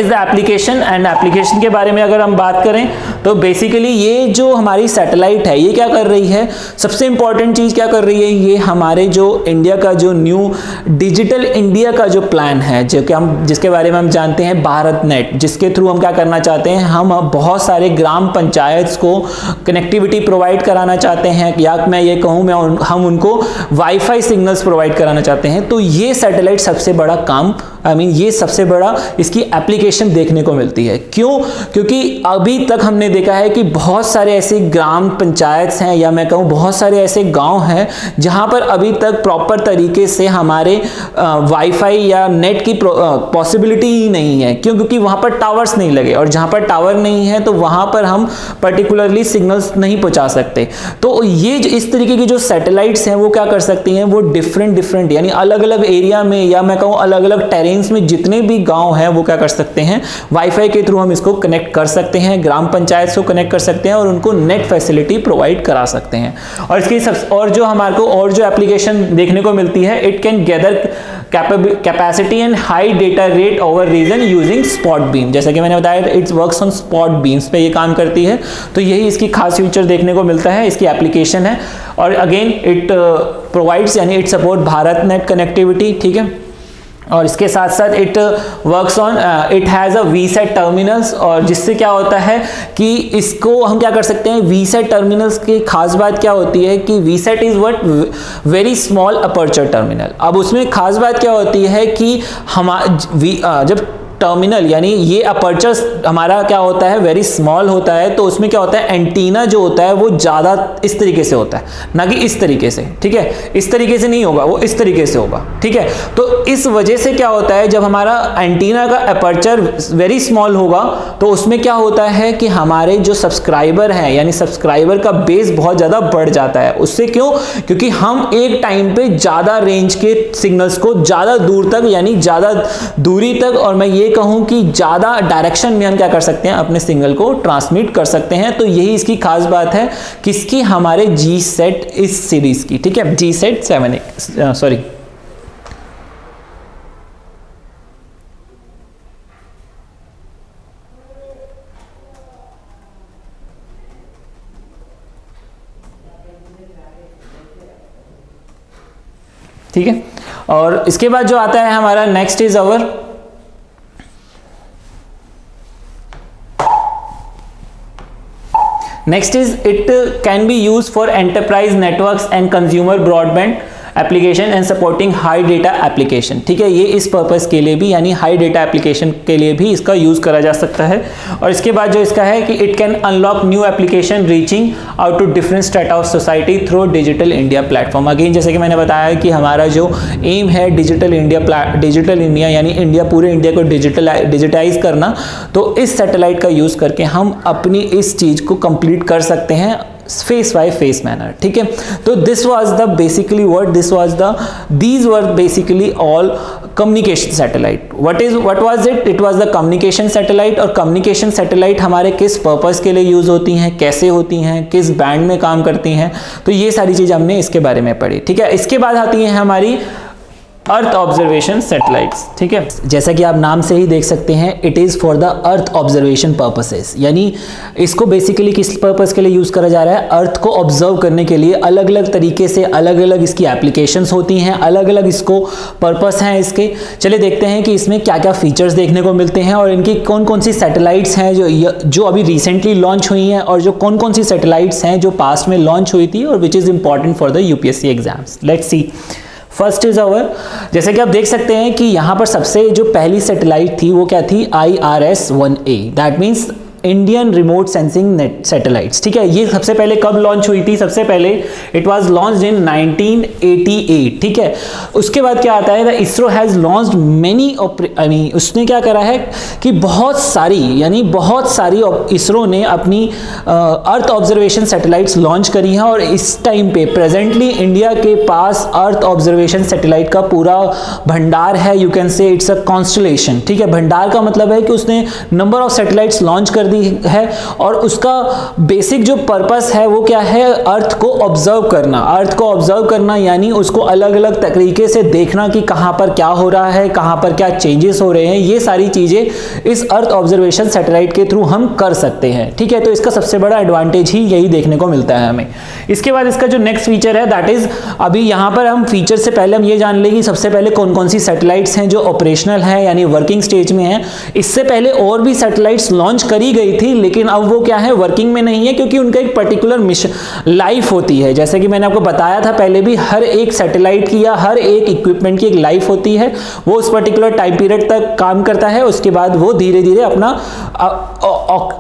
the application, and application के बारे में अगर हम बात करें तो बेसिकली ये जो हमारी सैटेलाइट है ये क्या कर रही है, सबसे इंपॉर्टेंट चीज क्या कर रही है, ये हमारे जो इंडिया का जो न्यू डिजिटल इंडिया का जो प्लान है, जो कि हम जिसके बारे में हम जानते हैं भारत नेट, जिसके थ्रू हम क्या करना चाहते हैं, हम बहुत सारे ग्राम पंचायत को कनेक्टिविटी प्रोवाइड कराना चाहते हैं, या मैं ये कहूँ हम उनको वाईफाई सिग्नल्स प्रोवाइड कराना चाहते हैं। तो ये सैटेलाइट सबसे बड़ा काम, ये सबसे बड़ा इसकी एप्लीकेशन देखने को मिलती है। क्यों? क्योंकि अभी तक हमने देखा है कि बहुत सारे ऐसे ग्राम पंचायत हैं या मैं कहूँ बहुत सारे ऐसे गांव हैं जहां पर अभी तक प्रॉपर तरीके से हमारे वाईफाई या नेट की पॉसिबिलिटी ही नहीं है। क्यों? क्योंकि वहां पर टावर्स नहीं लगे, और जहां पर टावर नहीं है तो वहां पर हम पर्टिकुलरली सिग्नल्स नहीं पहुंचा सकते। तो ये इस तरीके की जो सैटेलाइट्स हैं वो क्या कर सकती हैं, वो डिफरेंट यानी अलग अलग एरिया में या मैं कहूँ अलग अलग टेरेन्स में जितने भी गांव हैं वो क्या कर सकते हैं, वाईफाई के थ्रू हम इसको कनेक्ट कर सकते हैं, ग्राम पंचायत को कनेक्ट कर सकते हैं और उनको नेट फैसिलिटी प्रोवाइड करा सकते हैं। और इसकी और जो हमारे को और जो एप्लीकेशन देखने को मिलती है, it can gather capacity and high data rate over region using spot beam. जैसा कि मैंने बताया it's works on spot beams पे ये काम करती है। तो यही इसकी खास फीचर देखने को मिलता है, इसकी एप्लीकेशन है। और अगेन इट प्रोवाइड्स यानी it support Bharat net connectivity, ठीक है। और इसके साथ साथ it works on it has a VSAT terminals, और जिससे क्या होता है कि इसको हम क्या कर सकते हैं, वीसेट टर्मिनल्स की खास बात क्या होती है कि VSAT is what, very small aperture terminal. अब उसमें खास बात क्या होती है कि जब टर्मिनल यानी ये अपर्चर हमारा क्या होता है, वेरी स्मॉल होता है, तो उसमें क्या होता है, एंटीना जो होता है वो ज़्यादा इस तरीके से होता है, ना कि इस तरीके से, ठीक है। इस तरीके से नहीं होगा, वो इस तरीके से होगा, ठीक है। तो इस वजह से क्या होता है, जब हमारा एंटीना का अपर्चर वेरी स्मॉल होगा तो उसमें क्या होता है कि हमारे जो सब्सक्राइबर हैं यानी सब्सक्राइबर का बेस बहुत ज़्यादा बढ़ जाता है। उससे क्यों? क्योंकि हम एक टाइम पे ज़्यादा रेंज के सिग्नल्स को ज़्यादा दूर तक यानी ज़्यादा दूरी तक, और मैं ये कहूं कि ज्यादा डायरेक्शन में हम क्या कर सकते हैं, अपने सिग्नल को ट्रांसमिट कर सकते हैं। तो यही इसकी खास बात है किसकी, हमारे जी सेट इस सीरीज की, ठीक है, जी सेट 7A सॉरी। ठीक है। और इसके बाद जो आता है हमारा next is our Next is it can be used for enterprise networks and consumer broadband application and supporting high data application, ठीक है। ये इस पर्पस के लिए भी यानी हाई डेटा एप्लीकेशन के लिए भी इसका यूज़ करा जा सकता है। और इसके बाद जो इसका है कि it can unlock new application reaching out to different strata of society through digital India platform. Again जैसे कि मैंने बताया कि हमारा जो एम है डिजिटल इंडिया यानी इंडिया, पूरे इंडिया को डिजिटाइज करना, तो इस सैटेलाइट का यूज़ करके हम अपनी इस चीज़ को कंप्लीट कर सकते हैं फेस बाय फेस मैनर, ठीक है। तो this was the basically what these were basically all communication satellite. what was it was the communication satellite। और communication satellite हमारे किस पर्पस के लिए यूज होती हैं, कैसे होती हैं, किस बैंड में काम करती हैं, तो ये सारी चीज हमने इसके बारे में पढ़ी, ठीक है। इसके बाद आती है हमारी अर्थ ऑब्जर्वेशन सैटेलाइट्स, ठीक है। जैसा कि आप नाम से ही देख सकते हैं it is for the earth observation purposes, यानी इसको बेसिकली किस पर्पस के लिए यूज़ करा जा रहा है, अर्थ को ऑब्जर्व करने के लिए। अलग अलग तरीके से अलग अलग इसकी एप्लीकेशंस होती हैं, अलग अलग इसको पर्पस हैं इसके। चलिए देखते हैं कि इसमें क्या क्या फीचर्स देखने को मिलते हैं और इनकी कौन कौन सी सैटेलाइट्स हैं जो अभी रिसेंटली लॉन्च हुई हैं, और जो कौन कौन सी सैटेलाइट्स हैं जो पास्ट में लॉन्च हुई थी और which is important for the UPSC exams. Let's see. First is our, जैसे कि आप देख सकते हैं कि यहाँ पर सबसे जो पहली सैटेलाइट थी वो क्या थी, IRS-1A, that means Indian remote sensing net satellites, ठीक है। ये सबसे पहले कब लॉन्च हुई थी, सबसे पहले इट वाज लॉन्च्ड इन 1988, ठीक है। उसके बाद क्या आता है, इसरो हैज लॉन्च्ड मेनी उसने क्या करा है कि बहुत सारी इसरो ने अपनी अर्थ ऑब्जर्वेशन सैटेलाइट्स लॉन्च करी हैं। और इस टाइम पे प्रेजेंटली इंडिया के पास अर्थ ऑब्जर्वेशन सैटेलाइट का पूरा भंडार है, you can say it's a constellation, ठीक है। भंडार का मतलब है कि उसने नंबर ऑफ सैटेलाइट्स लॉन्च कर है और उसका बेसिक जो पर्पस है वो क्या है, अर्थ को ऑब्जर्व करना। अर्थ को ऑब्जर्व करना यानी उसको अलग अलग तरीके से देखना कि कहां पर क्या हो रहा है, कहां पर क्या चेंजेस हो रहे हैं, ये सारी चीजें इस अर्थ ऑब्जर्वेशन सैटेलाइट के थ्रू हम कर सकते हैं, ठीक है। तो इसका सबसे बड़ा एडवांटेज ही यही देखने को मिलता है हमें। इसके बाद इसका जो नेक्स्ट फीचर है दैट इज, अभी यहां पर हम फीचर से पहले हम ये जान लें कि सबसे पहले कौन कौन सी सैटेलाइट्स हैं जो ऑपरेशनल है यानी वर्किंग स्टेज में है। इससे पहले और भी सैटेलाइट्स लॉन्च करी गई गई थी, लेकिन अब वो क्या है, वर्किंग में नहीं है, क्योंकि उनका एक पर्टिकुलर मिशन लाइफ होती है। जैसे कि मैंने आपको बताया था पहले भी, हर एक सैटेलाइट की या हर एक इक्विपमेंट की एक लाइफ होती है, वो उस पर्टिकुलर टाइम पीरियड तक काम करता है, उसके बाद वो धीरे धीरे अपना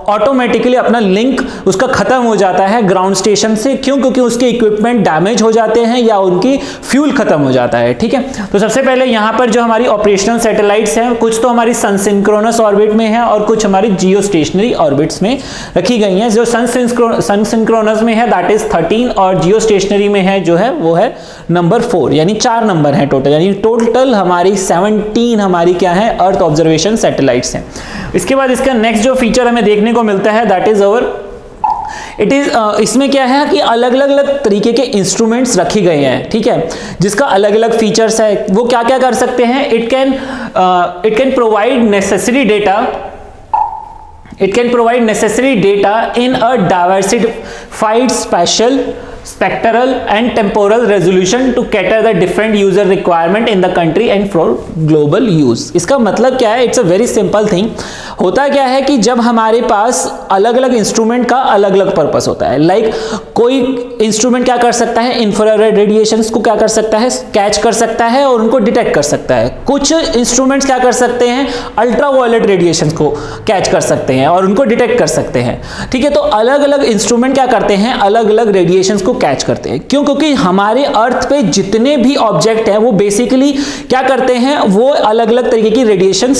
ऑटोमेटिकली अपना लिंक उसका खत्म हो जाता है ग्राउंड स्टेशन से। क्यों? क्योंकि उसके इक्विपमेंट डैमेज हो जाते हैं या उनकी फ्यूल खत्म हो जाता है। ठीक है, तो सबसे पहले यहां पर जो हमारी ऑपरेशनल सैटेलाइट्स हैं, कुछ तो हमारी सन सिंक्रोनस ऑर्बिट में है और कुछ हमारी जियो स्टेशनरी ऑर्बिट्स में रखी गई हैं। जो सन सिंक्रोनस में है दैट इज 13 और जियो स्टेशनरी में है जो है वो है नंबर 4, यानी 4 नंबर है टोटल, यानी टोटल हमारी 17 हमारी क्या है, अर्थ ऑब्जर्वेशन सैटेलाइट्स हैं। इसके बाद इसका नेक्स्ट जो फीचर हमें देखने को मिलता है दैट इज इसमें क्या है कि अलग अलग तरीके के इंस्ट्रूमेंट्स रखे गए हैं। ठीक है, जिसका अलग अलग फीचर्स है। वो क्या क्या कर सकते हैं? It can provide necessary data in a diversified spectral and temporal resolution to cater the different user requirement in the country and for global use। इसका मतलब क्या है? It's a very simple thing। होता क्या है कि जब हमारे पास अलग अलग इंस्ट्रूमेंट का अलग अलग पर्पस होता है, लाइक कोई इंस्ट्रूमेंट क्या कर सकता है, इंफ्रारेड रेडिएशंस को क्या कर सकता है, कैच कर सकता है और उनको डिटेक्ट कर सकता है। कुछ इंस्ट्रूमेंट्स क्या कर सकते हैं, अल्ट्रावायलेट रेडिएशंस को कैच कर सकते हैं और उनको डिटेक्ट कर सकते हैं। ठीक है, तो अलग अलग इंस्ट्रूमेंट क्या करते हैं, अलग अलग रेडिएशंस को कैच करते हैं। क्यों? क्योंकि हमारे अर्थ पे जितने भी ऑब्जेक्ट हैं वो बेसिकली क्या करते हैं, वो अलग अलग तरीके की रेडिएशन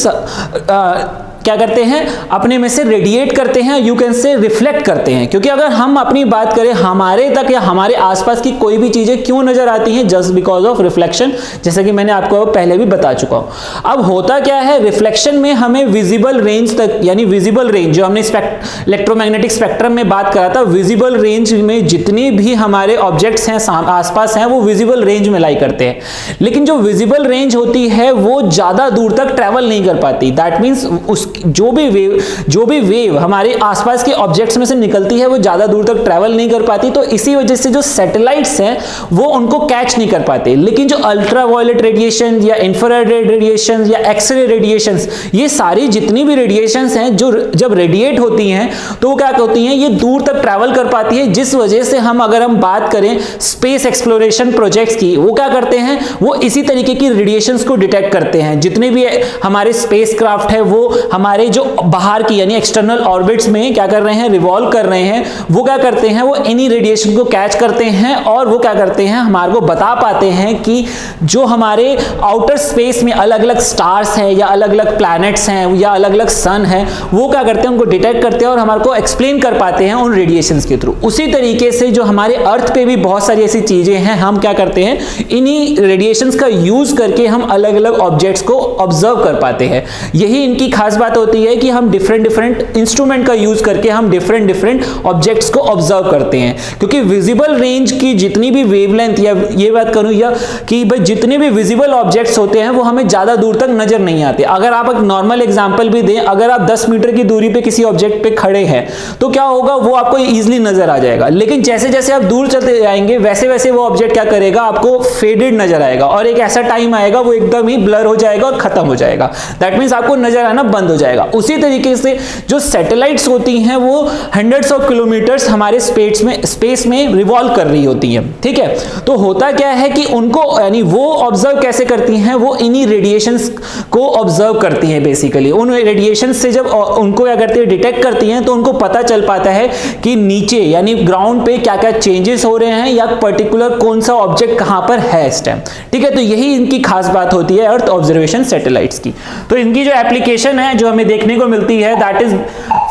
क्या करते हैं, अपने में से रेडिएट करते हैं, यू कैन से रिफ्लेक्ट करते हैं। क्योंकि अगर हम अपनी बात करें, हमारे तक या हमारे आसपास की कोई भी चीजें क्यों नजर आती हैं, जस्ट बिकॉज ऑफ रिफ्लेक्शन, जैसे कि मैंने आपको पहले भी बता चुका हूं। अब होता क्या है, रिफ्लेक्शन में हमें विजिबल रेंज तक, यानी विजिबल रेंज जो हमने इलेक्ट्रोमैग्नेटिक स्पेक्ट्रम में बात करा था, विजिबल रेंज में जितने भी हमारे ऑब्जेक्ट्स हैं आसपास हैं वो विजिबल रेंज में लाई करते हैं। लेकिन जो विजिबल रेंज होती है वो ज्यादा दूर तक ट्रेवल नहीं कर पाती। दैट मीन्स उस जो भी वेव हमारे आसपास के ऑब्जेक्ट्स में से निकलती है वो ज्यादा दूर तक ट्रैवल नहीं कर पाती। तो इसी वजह से जो सैटेलाइट्स हैं वो उनको कैच नहीं कर पाते। लेकिन जो अल्ट्रावायलेट रेडिएशन या इंफ्रारेड रेडिएशन या एक्सरे रेडिएशन, ये सारी जितनी भी रेडिएशंस हैं जो जब रेडिएट होती हैं तो वो क्या होती हैं, ये दूर तक ट्रैवल कर पाती है। जिस वजह से अगर हम बात करें स्पेस एक्सप्लोरेशन प्रोजेक्ट्स की, वो क्या करते हैं, वो इसी तरीके की रेडिएशंस को डिटेक्ट करते हैं। जितने भी हमारे स्पेस क्राफ्ट है वो हमारे जो बाहर की यानी एक्सटर्नल ऑर्बिट्स में क्या कर रहे हैं, रिवॉल्व कर रहे हैं, वो क्या करते हैं, वो इन्हीं रेडिएशन को कैच करते हैं और वो क्या करते हैं, हमारे को बता पाते हैं कि जो हमारे आउटर स्पेस में अलग अलग स्टार्स हैं या अलग अलग प्लैनेट्स हैं या अलग अलग सन है, वो क्या करते हैं, उनको डिटेक्ट करते हैं और हमारे को एक्सप्लेन कर पाते हैं उन रेडिएशंस के थ्रू। उसी तरीके से जो हमारे अर्थ पे भी बहुत सारी ऐसी चीजें हैं, हम क्या करते हैं, इन्हीं रेडिएशंस का यूज करके हम अलग अलग ऑब्जेक्ट्स को ऑब्जर्व कर पाते हैं। यही इनकी खास बात होती है कि हम डिफरेंट इंस्ट्रूमेंट का यूज करके हम डिफरेंट ऑब्जेक्ट्स को ऑब्जर्व करते हैं। क्योंकि विजिबल रेंज की जितनी भी वेवलेंथ, या ये बात करूं या कि भाई जितने भी विजिबल ऑब्जेक्ट्स होते हैं वो हमें ज्यादा दूर तक नजर नहीं आते। अगर आप एक नॉर्मल एग्जांपल भी दें, अगर आप 10 मीटर की दूरी पे किसी ऑब्जेक्ट पे खड़े हैं तो क्या होगा, वो आपको इजीली नजर आ जाएगा। लेकिन जैसे जैसे आप दूर चलते जाएंगे वैसे वैसे वो ऑब्जेक्ट क्या करेगा, आपको फेडेड नजर आएगा और एक ऐसा टाइम आएगा वो एकदम ही ब्लर हो जाएगा और खत्म हो जाएगा। दैट मींस आपको नजर आना बंद हो जाएगा। उसी तरीके से जो सैटेलाइट्स होती हैं वो हंड्रेड्स ऑफ किलोमीटर्स हमारे स्पेस में रिवॉल्व कर रही होती हैं। ठीक है, तो होता क्या है कि उनको यानी वो ऑब्जर्व कैसे करती हैं, वो इन्हीं रेडिएशंस को ऑब्जर्व करती हैं। बेसिकली उन रेडिएशंस से जब उनको क्या करती है, डिटेक्ट करती हैं, तो उनको पता चल पाता है कि नीचे यानी ग्राउंड पे क्या क्या चेंजेस हो रहे हैं या पर्टिकुलर कौन सा ऑब्जेक्ट कहां पर है इस टाइम। ठीक है, तो यही इनकी खास बात होती है अर्थ ऑब्जर्वेशन सैटेलाइट्स की। तो इनकी जो एप्लीकेशन है जो हमें देखने को मिलती है that is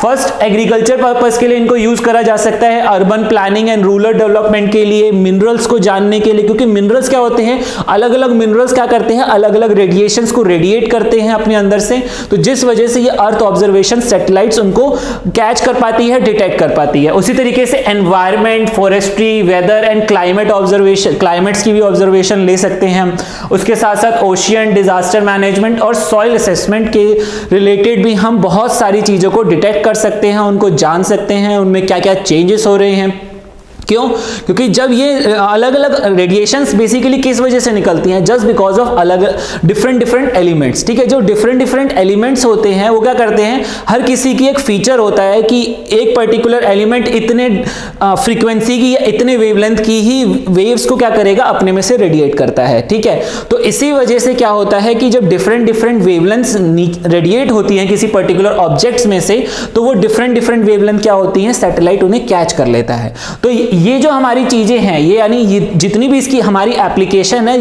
first, agriculture purpose के लिए इनको यूज करा जा सकता है, urban planning and rural development के लिए, मिनरल्स को जानने के लिए, क्योंकि मिनरल्स क्या होते हैं, अलग अलग मिनरल्स क्या करते हैं, अलग अलग रेडिएशंस को रेडिएट करते हैं अपने अंदर से। तो जिस वजह से ये अर्थ ऑब्जर्वेशन सैटेलाइट्स उनको कैच कर पाती है, डिटेक्ट कर पाती है। उसी तरीके से environment, forestry, weather and climate observation, climates की भी ऑब्जर्वेशन ले सकते हैं हम। उसके साथ साथ ओशियन, डिजास्टर मैनेजमेंट और सॉइल असेसमेंट के रिलेटेड भी हम बहुत सारी चीजों को डिटेक्ट कर सकते हैं, उनको जान सकते हैं, उनमें क्या क्या चेंजेस हो रहे हैं। क्यों? क्योंकि जब ये अलग अलग रेडिएशंस बेसिकली किस वजह से निकलती हैं, जस्ट बिकॉज ऑफ अलग डिफरेंट एलिमेंट्स, ठीक है। जो डिफरेंट एलिमेंट्स होते हैं वो क्या करते हैं, हर किसी की एक फीचर होता है कि एक पर्टिकुलर एलिमेंट इतने फ्रीक्वेंसी की या इतने वेवलेंथ की ही वेव्स को क्या करेगा, अपने में से रेडिएट करता है, ठीक है। तो इसी वजह से क्या होता है कि जब डिफरेंट वेवलेंथ्स रेडिएट होती हैं किसी पर्टिकुलर ऑब्जेक्ट्स में से, तो वो डिफरेंट वेवलेंथ क्या होती हैं, सैटेलाइट उन्हें कैच कर लेता है। तो ये जो हमारी चीजें हैं, ये यानी ये जितनी भी इसकी हमारी एप्लीकेशन है,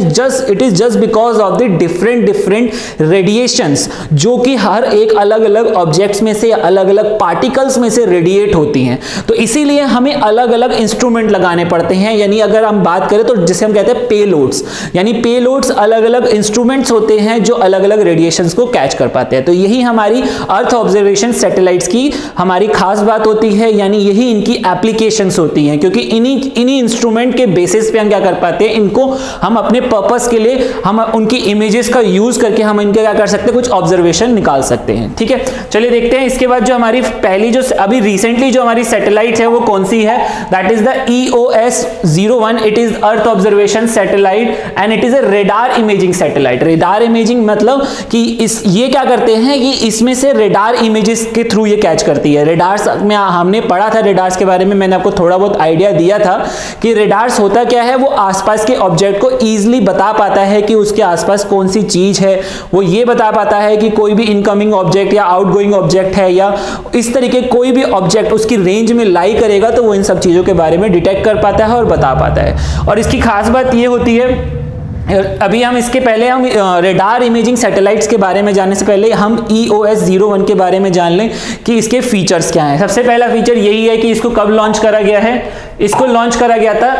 it is just because of the different radiations जो कि हर एक अलग अलग ऑब्जेक्ट्स में से, अलग अलग पार्टिकल्स में से रेडिएट होती हैं। तो इसीलिए हमें अलग अलग इंस्ट्रूमेंट लगाने पड़ते हैं, यानी अगर हम बात करें तो जिसे हम कहते हैं पेलोड्स, यानी पेलोड्स अलग अलग इंस्ट्रूमेंट्स होते हैं जो अलग अलग रेडिएशंस को कैच कर पाते हैं। तो यही हमारी अर्थ ऑब्जर्वेशन सैटेलाइट्स की हमारी खास बात होती है, यानी यही इनकी एप्लीकेशंस होती हैं, क्योंकि इन्हीं इंस्ट्रूमेंट के बेसिस पे हम क्या कर पाते हैं, इनको हम अपने पर्पस के लिए हम उनकी इमेजेस का यूज करके हम इनके क्या कर सकते हैं, कुछ ऑब्जर्वेशन निकाल सकते हैं, ठीक है। चलिए देखते हैं इसके बाद जो हमारी पहली जो अभी रिसेंटली जो हमारी सैटेलाइट है वो कौन सी है, that is the EOS-01। It is earth observation satellite and it is a radar imaging satellite. Radar imaging मतलब कि ये क्या करते हैं कि इसमें से रेडार इमेजेस के थ्रू ये कैच करती है। रेडार्स में हमने पढ़ा था, रेडार्स के बारे में मैंने आपको थोड़ा बहुत आइडिया दिया था कि रेडार्स होता क्या है, वो आसपास के ऑब्जेक्ट को इजीली बता पाता है कि उसके आसपास कौन सी चीज है, वो ये बता पाता है कि कोई भी इनकमिंग ऑब्जेक्ट या आउटगोइंग ऑब्जेक्ट है या इस तरीके कोई भी ऑब्जेक्ट उसकी रेंज में लाई करेगा तो वो इन सब चीजों के बारे में डिटेक्ट कर पाता है और बता पाता है। और इसकी खास बात ये होती है, अभी हम इसके पहले हम रेडार इमेजिंग सैटेलाइट्स के बारे में जानने से पहले हम EOS-01 के बारे में जान लें कि इसके फीचर्स क्या हैं। सबसे पहला फीचर यही है कि इसको कब लॉन्च करा गया है, इसको लॉन्च करा गया था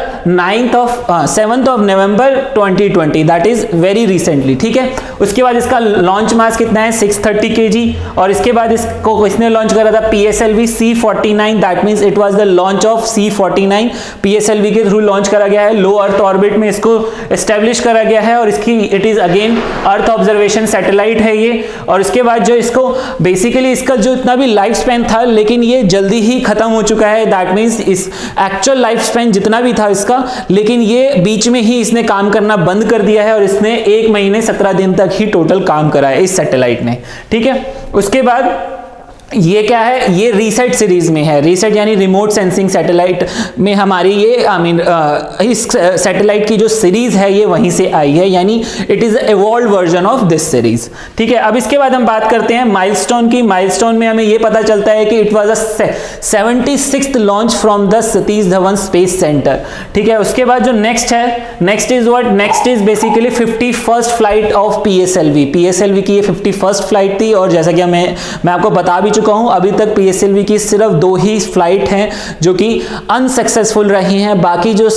7th of November 2020, that is very recently, ठीक है। उसके बाद इसका लॉन्च मास कितना है, 630 kg। और इसके बाद इसको इसने लॉन्च करा था PSLV C49, that means it was the launch of C49। PSLV के थ्रू लॉन्च करा गया है, लो अर्थ ऑर्बिट में इसको एस्टेब्लिश करा गया है और इसकी it is again earth observation satellite है ये। और इसके बाद जो इसको बेसिकली इसका जो इतना भी लाइफ स्पैन था, लेकिन ये जल्दी ही खत्म हो चुका है, दैट मीन्स इस एक्चुअल लाइफ स्पैन जितना भी था इसका, लेकिन ये बीच में ही इसने काम करना बंद कर दिया है और इसने 1 महीने 17 दिन तक ही टोटल काम करा है इस सैटेलाइट ने, ठीक है। उसके बाद ये क्या है, ये रीसेट सीरीज में है। रीसेट यानी रिमोट सेंसिंग सैटेलाइट में हमारी ये इस सैटेलाइट की जो सीरीज है ये वहीं से आई है, यानी it is evolve version of this series, ठीक है। अब इसके बाद हम बात करते हैं माइलस्टोन की। माइलस्टोन में हमें ये पता चलता है कि it was a 76th launch from the Satish Dhawan space centre, ठीक है। उसके बाद जो नेक्स्ट है, next is what, next is basically 51st flight of PSLV की ये 51st फ्लाइट थी। और जैसा कि मैं आपको बता भी कहूं, अभी तक PSLV की सिर्फ 2 ही फ्लाइट हैं जो कि अनसक्सेसफुल रही हैं। बाकी जो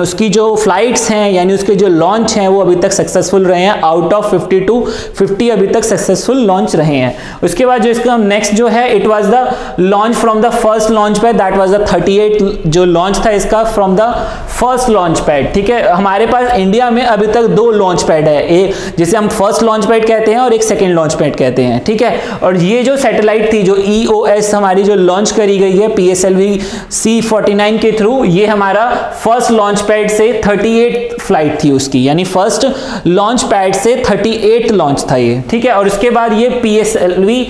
उसकी जो फ्लाइट्स हैं यानी उसके जो लॉन्च हैं वो अभी तक सक्सेसफुल रहे हैं। आउट ऑफ 50 अभी तक सक्सेसफुल लॉन्च रहे हैं। उसके बाद जो इसका नेक्स्ट जो है, it was the launch from the first launch pad, that was the 38 जो लॉन्च था इसका from the first launch pad, ठीक है। हमारे पास इंडिया में अभी तक 2 लॉन्च पैड है, एक जिसे हम फर्स्ट लॉन्च पैड कहते हैं और एक सेकेंड लॉन्च पैड कहते हैं, ठीक है। और ये जो सैटेलाइट थी, जो EOS हमारी जो लॉन्च करी गई है PSLV C49 के थ्रू, ये हमारा फर्स्ट लॉन्च पैड से 38 फ्लाइट थी उसकी, यानी फर्स्ट लॉन्च पैड से 38 लॉन्च था ये, ठीक है। और उसके बाद ये PSLV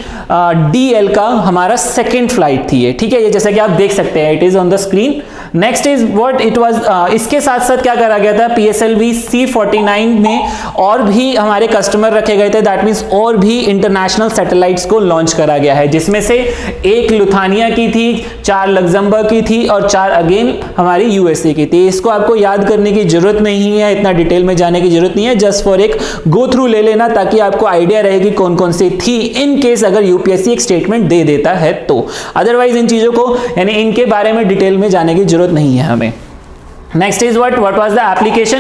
DL का हमारा सेकेंड फ्लाइट थी ये, ठीक है। ये जैसा कि आप देख सकते हैं, it is on the screen. Next is what it was, इसके साथ साथ क्या करा गया था, PSLV C49 में और भी हमारे कस्टमर रखे गए थे, दैट मीन्स और भी इंटरनेशनल सैटेलाइट्स को लॉन्च करा गया है, जिसमें से एक लुथानिया की थी, 4 लग्जमबर्ग की थी और 4 अगेन हमारी USA की थी। इसको आपको याद करने की जरूरत नहीं है, इतना डिटेल में जाने की जरूरत नहीं है, जस्ट फॉर एक गो थ्रू ले लेना ताकि आपको आइडिया रहेगी कौन कौन सी थी, इन केस अगर UPSC एक स्टेटमेंट दे देता है तो। अदरवाइज इन चीजों को यानी इनके बारे में डिटेल में जाने की जरूरत नहीं है हमें। Next is what was the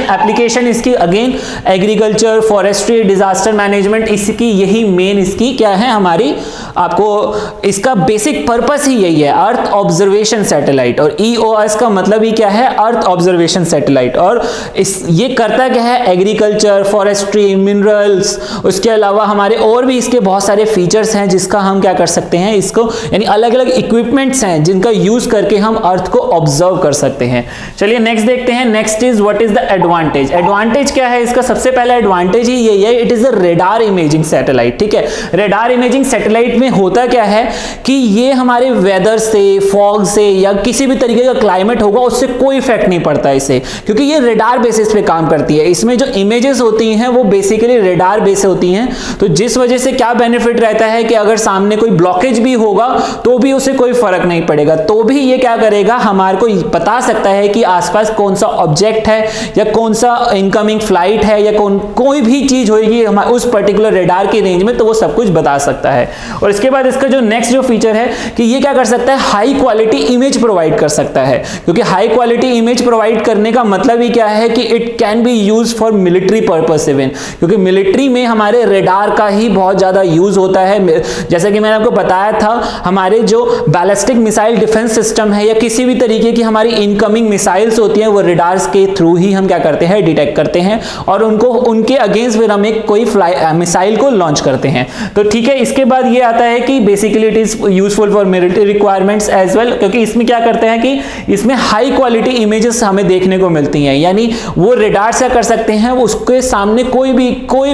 application इसकी again agriculture, forestry, disaster management, इसकी यही मेन इसकी क्या है हमारी, आपको इसका बेसिक पर्पस ही यही है, अर्थ ऑब्जर्वेशन सैटेलाइट। और EOS का मतलब ही क्या है, अर्थ ऑब्जर्वेशन सैटेलाइट। और ये करता क्या है, एग्रीकल्चर, फॉरेस्ट्री, मिनरल्स, उसके अलावा हमारे और भी इसके बहुत सारे फीचर्स हैं जिसका हम क्या कर सकते हैं, इसको यानी अलग अलग इक्विपमेंट्स हैं जिनका यूज करके हम अर्थ को ऑब्जर्व कर सकते हैं। चलिए नेक्स्ट देखते हैं। Next is what is the advantage. Advantage क्या है इसका, सबसे पहला एडवांटेज ही यही है, it is a radar imaging satellite. ठीक है, रेडार इमेजिंग सैटेलाइट में होता क्या है कि ये हमारे वेदर से, फॉग से या किसी भी तरीके का क्लाइमेट होगा उससे कोई इफेक्ट नहीं पड़ता इसे, क्योंकि ये रेडार बेसिस पे काम करती है। इसमें जो इमेजेस होती हैं वो बेसिकली रेडार बेस होती हैं। तो जिस वजह से क्या बेनिफिट रहता है कि अगर सामने कोई ब्लॉकेज भी होगा तो भी उसे कोई फर्क नहीं पड़ेगा, तो भी ये क्या करेगा, हमारे को बता सकता है कि आसपास कौन सा ऑब्जेक्ट है या कौन सा इनकमिंग फ्लाइट है या कोई भी चीज होगी हमारे उस पर्टिकुलर रेडार की रेंज में, तो वो सब कुछ बता सकता है। और इसके बाद इसका जो नेक्स्ट जो फीचर है कि ये क्या कर सकता है, हाई क्वालिटी इमेज प्रोवाइड कर सकता है। क्योंकि हाई क्वालिटी इमेज प्रोवाइड करने का मतलब ही क्या है कि it can be use for military purpose even, क्योंकि मिलिट्री में हमारे रेडार का ही बहुत ज्यादा यूज होता है। जैसे कि मैंने आपको बताया था, हमारे जो बैलिस्टिक मिसाइल डिफेंस सिस्टम है या किसी भी तरीके की हमारी इनकमिंग मिसाइल्स होती हैं वो रेडार्स के थ्रू ही हम क्या करते हैं, डिटेक्ट करते हैं और उनको उनके अगेंस्ट फिर हम एक कोई मिसाइल को लॉन्च करते हैं। तो ठीक है, इसके बाद ये आता है कि basically it is useful for military requirements as well, क्योंकि इसमें क्या करते हैं कि इसमें हाई क्वालिटी इमेजेस हमें देखने को मिलती हैं, यानी वो रेडार से कर सकते हैं, उसके सामने कोई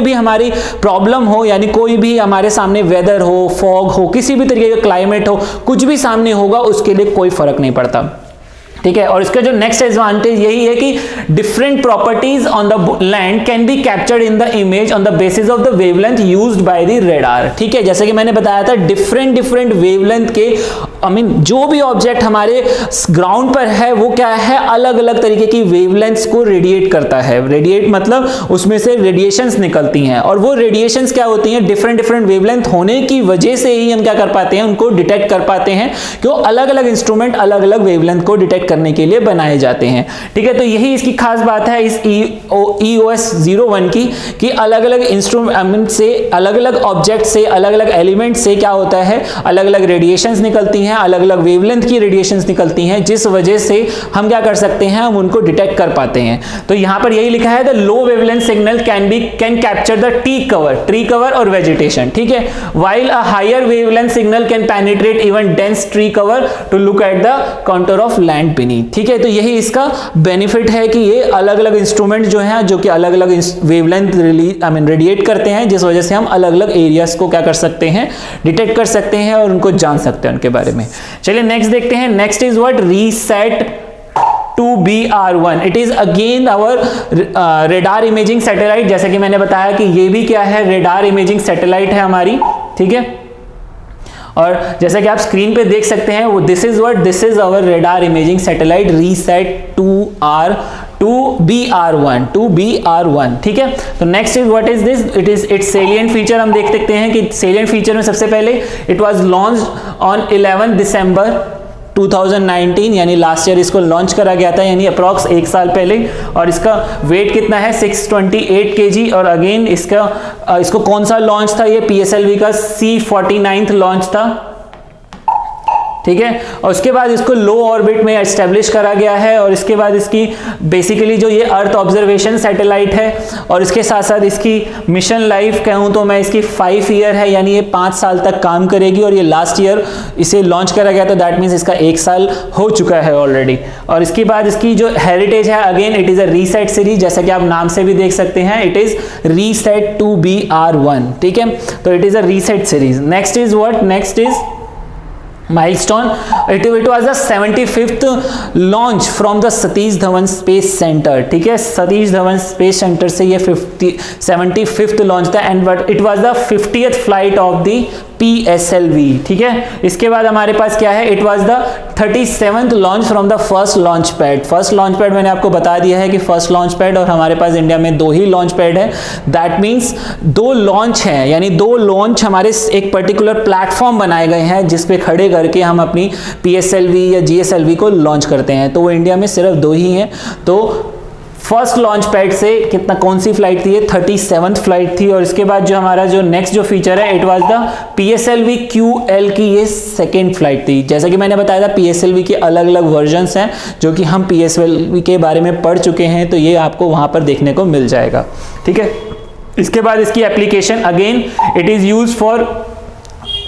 भी हमारी प्रॉब्लम हो, यानी कोई भी हमारे सामने वेदर हो, फॉग हो, किसी भी तरीके का क्लाइमेट हो, कुछ भी सामने होगा उसके लिए कोई फर्क नहीं पड़ता। ठीक है, और इसका जो नेक्स्ट एडवांटेज यही है कि different properties on the land can be captured in the image on the basis of the wavelength used by the radar. ठीक है, जैसे कि मैंने बताया था डिफरेंट वेवलेंथ के जो भी ऑब्जेक्ट हमारे ग्राउंड पर है वो क्या है, अलग अलग तरीके की वेवलेंथ्स को रेडिएट करता है। रेडिएट मतलब उसमें से रेडिएशंस निकलती हैं और वो रेडिएशंस क्या होती हैं, डिफरेंट वेवलेंथ होने की वजह से ही हम क्या कर पाते हैं, उनको डिटेक्ट कर पाते हैं, क्यों अलग अलग इंस्ट्रूमेंट अलग अलग वेवलेंथ को डिटेक्ट करने के लिए बनाए जाते हैं। ठीक है, तो यही इसकी खास बात है इस EOS 01 की कि अलग अलग इंस्ट्रूमेंट से, अलग अलग ऑब्जेक्ट से, अलग अलग एलिमेंट से क्या होता है, अलग अलग रेडिएशंस निकलती हैं, अलग अलग वेवलेंथ की रेडिएशंस निकलती हैं, जिस वजह से हम क्या कर सकते हैं, हम उनको डिटेक्ट कर पाते हैं। तो यहां पर यही लिखा है the low wavelength signal can capture the tree cover और वेजिटेशन। ठीक है, while a higher wavelength signal can penetrate even dense tree cover to look at the contour of land beneath। ठीक है, तो यही इसका बेनिफिट है कि ये अलग अलग इंस्ट्रूमेंट जो हैं जो कि अलग अलग वेवलेंथ रेडिएट करते हैं, जिस वजह से हम अलग अलग एरियाज को क्या कर सकते हैं, डिटेक्ट कर सकते हैं और उनको जान सकते हैं उनके बारे में। चलिए नेक्स्ट देखते हैं। Next is what, RISAT 2BR1। It is again our radar imaging satellite. जैसे कि मैंने बताया कि ये भी क्या है, रेडार इमेजिंग सैटेलाइट है हमारी। ठीक है, और जैसा कि आप स्क्रीन पे देख सकते हैं वो this is our radar imaging satellite RISAT 2BR1। ठीक है, तो next is what is this, it's salient feature. हम देख सकते हैं कि सेलिएंट फीचर में सबसे पहले इट वाज लॉन्च्ड ऑन 11 दिसंबर 2019, यानी लास्ट ईयर इसको लॉन्च करा गया था, यानी अप्रॉक्स 1 साल पहले। और इसका वेट कितना है, 628 kg। और अगेन इसको कौन सा लॉन्च था, ये PSLV का C49th लॉन्च था। ठीक है, और उसके बाद इसको लो ऑर्बिट में एस्टेब्लिश करा गया है। और इसके बाद इसकी बेसिकली जो ये अर्थ ऑब्जर्वेशन सैटेलाइट है और इसके साथ साथ इसकी मिशन लाइफ कहूँ तो मैं इसकी 5 ईयर है, यानी ये 5 साल तक काम करेगी। और ये लास्ट ईयर इसे लॉन्च करा गया था, दैट मीन्स इसका 1 साल हो चुका है ऑलरेडी। और इसके बाद इसकी जो हेरिटेज है, again it is a reset series, जैसा कि आप नाम से भी देख सकते हैं, इट इज रीसेट 2BR1। ठीक है, तो it is a reset series. Next is what, next is milestone. It was the 75th launch from the Satish Dhawan Space Center। ठीक है, सतीश धवन स्पेस सेंटर से ये 75th लॉन्च था and it was the 50th flight of the PSLV। ठीक है, इसके बाद हमारे पास क्या है, it was the 37th launch from the first launch pad. First launch pad मैंने आपको बता दिया है कि फर्स्ट लॉन्च पैड, और हमारे पास इंडिया में 2 ही लॉन्च पैड है। दैट मीन्स 2 लॉन्च हैं, यानी 2 लॉन्च हमारे एक पर्टिकुलर प्लेटफॉर्म बनाए गए हैं जिस पे खड़े करके हम अपनी PSLV या GSLV को लॉन्च करते हैं। तो वो इंडिया में सिर्फ 2 ही हैं। तो फर्स्ट लॉन्च पैड से कितना, कौन सी फ्लाइट थी, ये 37th फ्लाइट थी। और इसके बाद जो हमारा जो नेक्स्ट जो फीचर है, it was the PSLV QL की ये सेकेंड फ्लाइट थी। जैसा कि मैंने बताया था, PSLV के अलग अलग वर्जन्स हैं जो कि हम PSLV के बारे में पढ़ चुके हैं, तो ये आपको वहां पर देखने को मिल जाएगा। ठीक है, इसके बाद इसकी application, again it is use for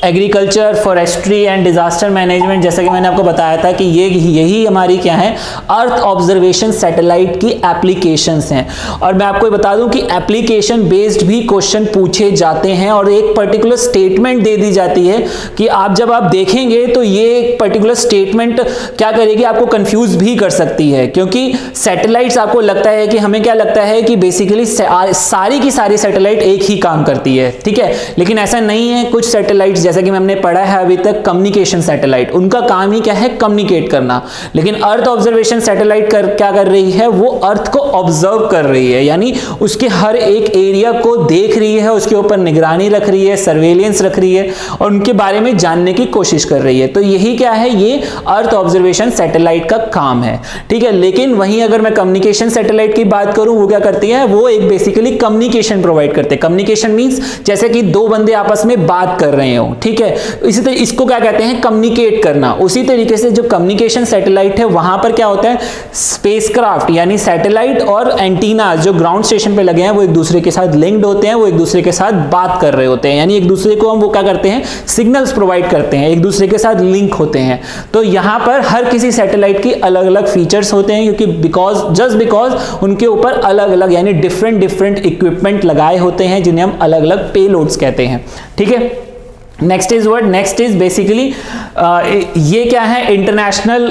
agriculture, forestry and disaster management. जैसा कि मैंने आपको बताया था कि यही हमारी क्या है, अर्थ ऑब्जर्वेशन सैटेलाइट की एप्लीकेशंस हैं। और मैं आपको बता दूं कि एप्लीकेशन बेस्ड भी क्वेश्चन पूछे जाते हैं और एक पर्टिकुलर स्टेटमेंट दे दी जाती है कि आप जब आप देखेंगे तो ये एक पर्टिकुलर स्टेटमेंट क्या करेगी, आपको कंफ्यूज भी कर सकती है। क्योंकि सैटेलाइट्स, आपको लगता है कि हमें क्या लगता है कि बेसिकली सारी की सारी सैटेलाइट एक ही काम करती है, ठीक है, लेकिन ऐसा नहीं है। कुछ सैटेलाइट्स, जैसा कि हमने पढ़ा है अभी तक, कम्युनिकेशन सैटेलाइट, उनका काम ही क्या है, कम्युनिकेट करना। लेकिन अर्थ ऑब्जर्वेशन सैटेलाइट क्या कर रही है, वो अर्थ को ऑब्जर्व कर रही है, यानी उसके हर एक एरिया को देख रही है, उसके ऊपर निगरानी रख रही है, सर्वेलेंस रख रही है और उनके बारे में जानने की कोशिश कर रही है। तो यही क्या है, ये अर्थ ऑब्जर्वेशन सैटेलाइट का काम है। ठीक है, लेकिन वहीं अगर मैं कम्युनिकेशन सैटेलाइट की बात करूं, वो क्या करती है, वो एक बेसिकली कम्युनिकेशन प्रोवाइड करते हैं। कम्युनिकेशन मींस जैसे कि 2 बंदे आपस में बात कर रहे हो, ठीक है, इसी तरह इसको क्या कहते हैं, कम्युनिकेट करना। उसी तरीके से जो कम्युनिकेशन सैटेलाइट है, वहां पर क्या होता है, स्पेसक्राफ्ट यानी सैटेलाइट और एंटीना जो ग्राउंड स्टेशन पे लगे हैं, वो एक दूसरे के साथ लिंक्ड होते हैं, वो एक दूसरे के साथ बात कर रहे होते हैं, यानी एक दूसरे को हम वो क्या करते हैं, सिग्नल्स प्रोवाइड करते हैं, एक दूसरे के साथ लिंक होते हैं। तो यहां पर हर किसी सैटेलाइट की अलग अलग फीचर्स होते हैं, क्योंकि जस्ट बिकॉज उनके ऊपर अलग अलग यानी डिफरेंट इक्विपमेंट लगाए होते हैं, जिन्हें हम अलग अलग पेलोड्स कहते हैं। ठीक है, next is what, next is basically ये क्या है, इंटरनेशनल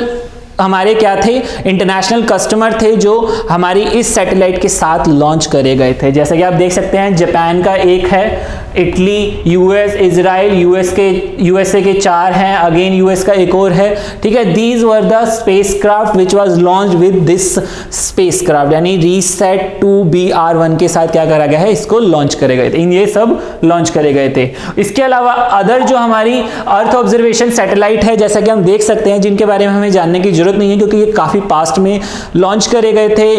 हमारे क्या थे, इंटरनेशनल कस्टमर थे जो हमारी इस सैटेलाइट के साथ लॉन्च करे गए थे। जैसे कि आप देख सकते हैं, जापान का एक है, इटली, यूएस, इजराइल, यूएसए के 4 हैं, अगेन यूएस का एक और है। ठीक है, these were the spacecraft which was launch with this spacecraft, यानी रीसेट 2BR1 के साथ क्या करा गया है, इसको लॉन्च करे गए थे, ये सब लॉन्च करे गए थे। इसके अलावा अदर जो हमारी अर्थ ऑब्जर्वेशन सैटेलाइट है, जैसा कि हम देख सकते हैं, जिनके बारे में हमें जानने की जरूरत नहीं है क्योंकि ये काफी पास्ट में लॉन्च करे गए थे,